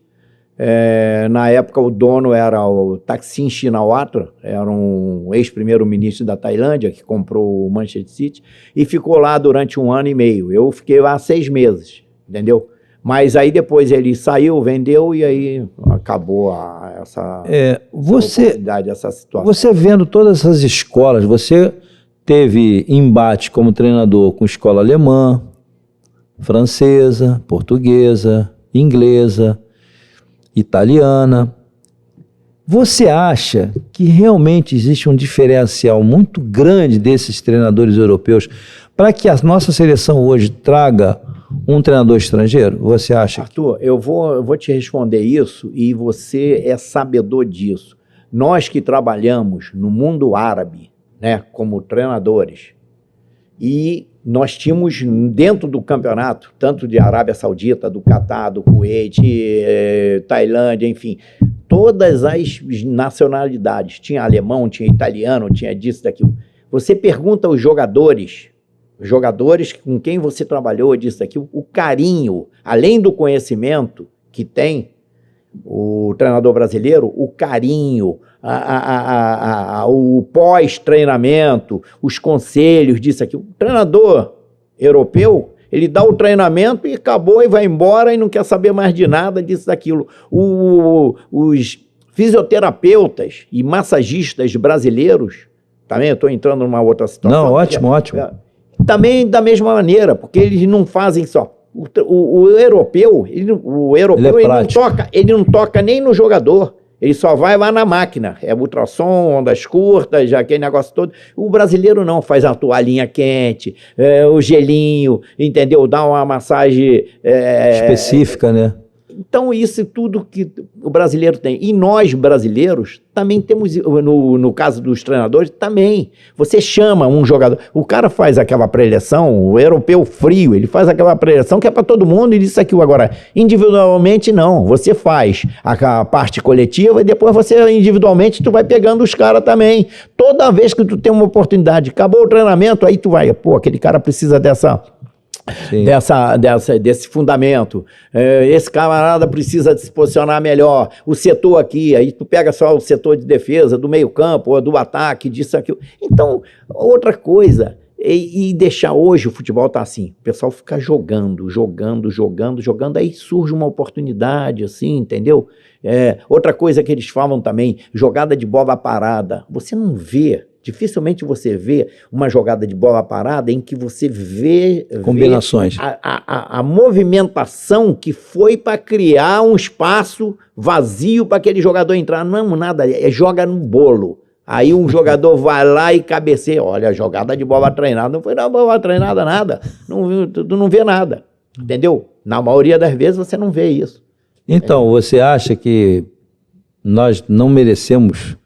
Speaker 2: Na época o dono era o Thaksin Shinawatra, era um ex-primeiro-ministro da Tailândia que comprou o Manchester City e ficou lá durante 1 ano e meio. Eu fiquei lá 6 meses, entendeu? Mas aí depois ele saiu, vendeu e aí acabou essa oportunidade, essa situação.
Speaker 1: Você vendo todas essas escolas, você teve embate como treinador com escola alemã, francesa, portuguesa, inglesa, italiana. Você acha que realmente existe um diferencial muito grande desses treinadores europeus para que a nossa seleção hoje traga um treinador estrangeiro? Você acha?
Speaker 2: Arthur, eu vou te responder isso e você é sabedor disso. Nós que trabalhamos no mundo árabe, né, como treinadores, e nós tínhamos dentro do campeonato, tanto de Arábia Saudita, do Catar, do Kuwait, Tailândia, enfim, todas as nacionalidades. Tinha alemão, tinha italiano, tinha disso, daquilo. Você pergunta aos jogadores com quem você trabalhou, disso, daquilo, o carinho, além do conhecimento que tem, o treinador brasileiro, o carinho, o pós-treinamento, os conselhos disso aqui. O treinador europeu, ele dá o treinamento e acabou e vai embora e não quer saber mais de nada disso, daquilo. Os fisioterapeutas e massagistas brasileiros, também eu estou entrando numa outra situação.
Speaker 1: Não, ótimo, ótimo.
Speaker 2: Também da mesma maneira, porque eles não fazem só. O europeu, ele não toca nem no jogador. Ele só vai lá na máquina. É ultrassom, ondas curtas, já aquele negócio todo. O brasileiro não, faz a toalhinha quente, o gelinho, entendeu? Dá uma massagem...
Speaker 1: específica, né?
Speaker 2: Então, isso tudo que o brasileiro tem. E nós, brasileiros, também temos, no caso dos treinadores, também. Você chama um jogador, o cara faz aquela preleção, o europeu frio, ele faz aquela preleção que é para todo mundo e isso aqui. Agora, individualmente, não. Você faz a parte coletiva e depois você, individualmente, tu vai pegando os caras também. Toda vez que tu tem uma oportunidade, acabou o treinamento, aí tu vai, pô, aquele cara precisa desse fundamento, esse camarada precisa se posicionar melhor, o setor aqui, aí tu pega só o setor de defesa, do meio campo, ou do ataque, disso, aquilo. Então, outra coisa, e deixar hoje o futebol tá assim, o pessoal fica jogando, aí surge uma oportunidade, assim, entendeu? Outra coisa que eles falam também, jogada de bola parada, você não vê. Dificilmente você vê uma jogada de bola parada em que você vê
Speaker 1: combinações.
Speaker 2: A movimentação que foi para criar um espaço vazio para aquele jogador entrar. Não, nada, joga no bolo. Aí um jogador vai lá e cabeceia. Olha, a jogada de bola treinada. Não foi na bola treinada nada. Tu não vê nada. Entendeu? Na maioria das vezes você não vê isso.
Speaker 1: Então, você acha que nós não merecemos...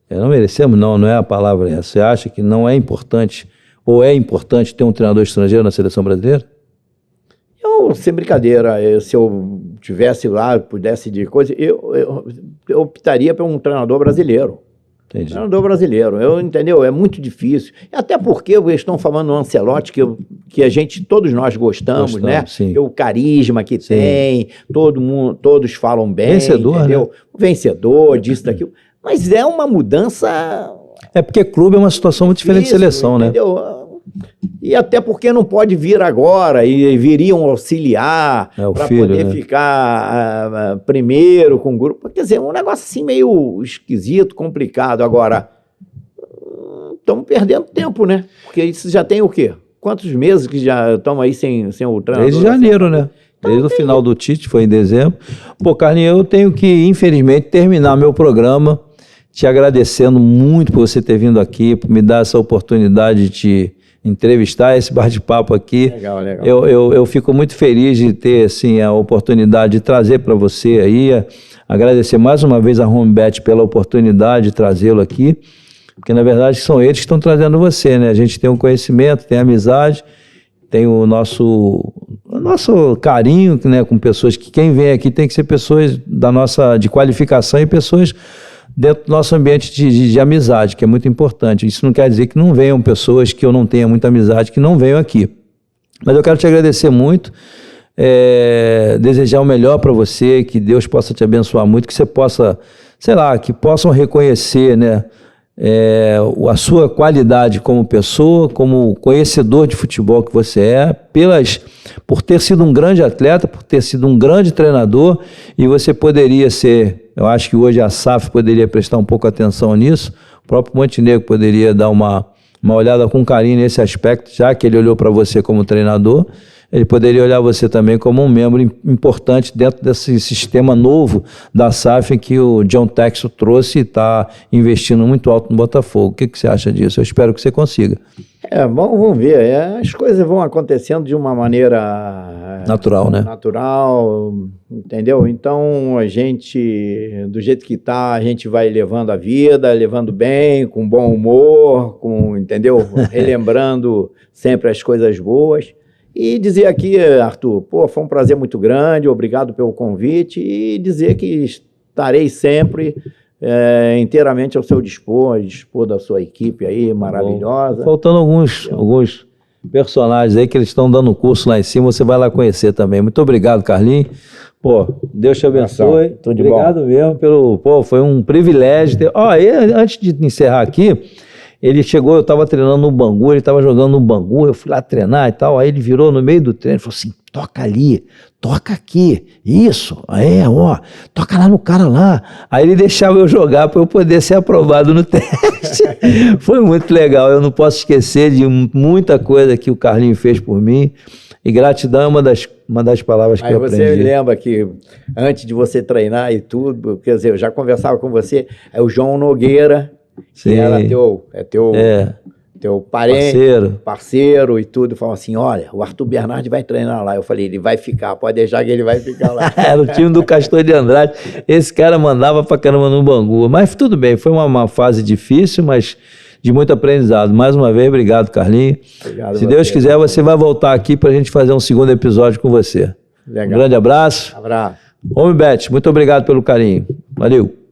Speaker 1: Não merecemos, não é a palavra essa. Você acha que não é importante, ou é importante ter um treinador estrangeiro na seleção brasileira?
Speaker 2: Eu, sem brincadeira, se eu tivesse lá, pudesse de coisa, eu optaria por um treinador brasileiro.
Speaker 1: Entendi.
Speaker 2: Treinador brasileiro, entendeu? É muito difícil. Até porque eles estão falando no Ancelotti, que todos nós gostamos, né?
Speaker 1: Sim.
Speaker 2: O carisma que tem, todos falam bem.
Speaker 1: Vencedor,
Speaker 2: entendeu?
Speaker 1: né?
Speaker 2: Vencedor, disso, daquilo. Mas é uma mudança...
Speaker 1: É porque clube é uma situação muito diferente de seleção,
Speaker 2: entendeu?
Speaker 1: né?
Speaker 2: E até porque não pode vir agora e viriam auxiliar para poder ficar primeiro com o grupo. Quer dizer, um negócio assim meio esquisito, complicado. Agora, estamos perdendo tempo, né? Porque isso já tem o quê? Quantos meses que já estamos aí sem o treinador?
Speaker 1: Desde janeiro, né? Desde o final do Tite, foi em dezembro. Pô, Carlinhos, eu tenho que, infelizmente, terminar meu programa te agradecendo muito por você ter vindo aqui, por me dar essa oportunidade de te entrevistar, esse bate-papo aqui.
Speaker 2: Legal.
Speaker 1: Eu fico muito feliz de ter assim, a oportunidade de trazer para você aí, agradecer mais uma vez a HomeBet pela oportunidade de trazê-lo aqui, porque na verdade são eles que estão trazendo você, né? A gente tem um conhecimento, tem amizade, tem o nosso carinho, né, com pessoas que quem vem aqui tem que ser pessoas de qualificação e pessoas dentro do nosso ambiente de amizade, que é muito importante. Isso não quer dizer que não venham pessoas que eu não tenha muita amizade, que não venham aqui. Mas eu quero te agradecer muito, desejar o melhor para você, que Deus possa te abençoar muito, que você possa, que possam reconhecer, né, a sua qualidade como pessoa, como conhecedor de futebol que você é, por ter sido um grande atleta, por ter sido um grande treinador, e você poderia ser, eu acho que hoje a SAF poderia prestar um pouco atenção nisso, o próprio Montenegro poderia dar uma olhada com carinho nesse aspecto, já que ele olhou para você como treinador, ele poderia olhar você também como um membro importante dentro desse sistema novo da SAF que o John Textor trouxe e está investindo muito alto no Botafogo. O que você acha disso? Eu espero que você consiga.
Speaker 2: Vamos ver. As coisas vão acontecendo de uma maneira
Speaker 1: natural, né?
Speaker 2: Natural, entendeu? Então, a gente, do jeito que está, a gente vai levando a vida, levando bem, com bom humor, entendeu? Relembrando sempre as coisas boas. E dizer aqui, Arthur, foi um prazer muito grande, obrigado pelo convite, e dizer que estarei sempre inteiramente ao seu dispor da sua equipe aí, maravilhosa.
Speaker 1: Faltando alguns personagens aí que eles estão dando curso lá em cima, você vai lá conhecer também. Muito obrigado, Carlinhos. Pô, Deus te abençoe.
Speaker 2: Tudo de
Speaker 1: obrigado
Speaker 2: bom.
Speaker 1: mesmo pelo... Pô, foi um privilégio ter... Antes de encerrar aqui, ele chegou, eu estava treinando no Bangu, ele estava jogando no Bangu, eu fui lá treinar e tal, aí ele virou no meio do treino e falou assim, toca ali, toca aqui, isso, toca lá no cara lá. Aí ele deixava eu jogar para eu poder ser aprovado no teste. Foi muito legal, eu não posso esquecer de muita coisa que o Carlinhos fez por mim, e gratidão é uma das palavras que eu aprendi.
Speaker 2: Aí você lembra que antes de você treinar e tudo, quer dizer, eu já conversava com você, é o João Nogueira, que era teu parente, parceiro e tudo, falou assim, olha, o Arthur Bernardi vai treinar lá. Eu falei, ele vai ficar, pode deixar que ele vai ficar lá.
Speaker 1: Era o time do Castor de Andrade, esse cara mandava pra caramba no Bangu, mas tudo bem, foi uma fase difícil, mas de muito aprendizado. Mais uma vez, obrigado, Carlinhos. Obrigado. Se Deus quiser, você vai voltar aqui pra gente fazer um segundo episódio com você. Legal. Um grande abraço.
Speaker 2: Abraço.
Speaker 1: Homem Bet, muito obrigado pelo carinho. Valeu.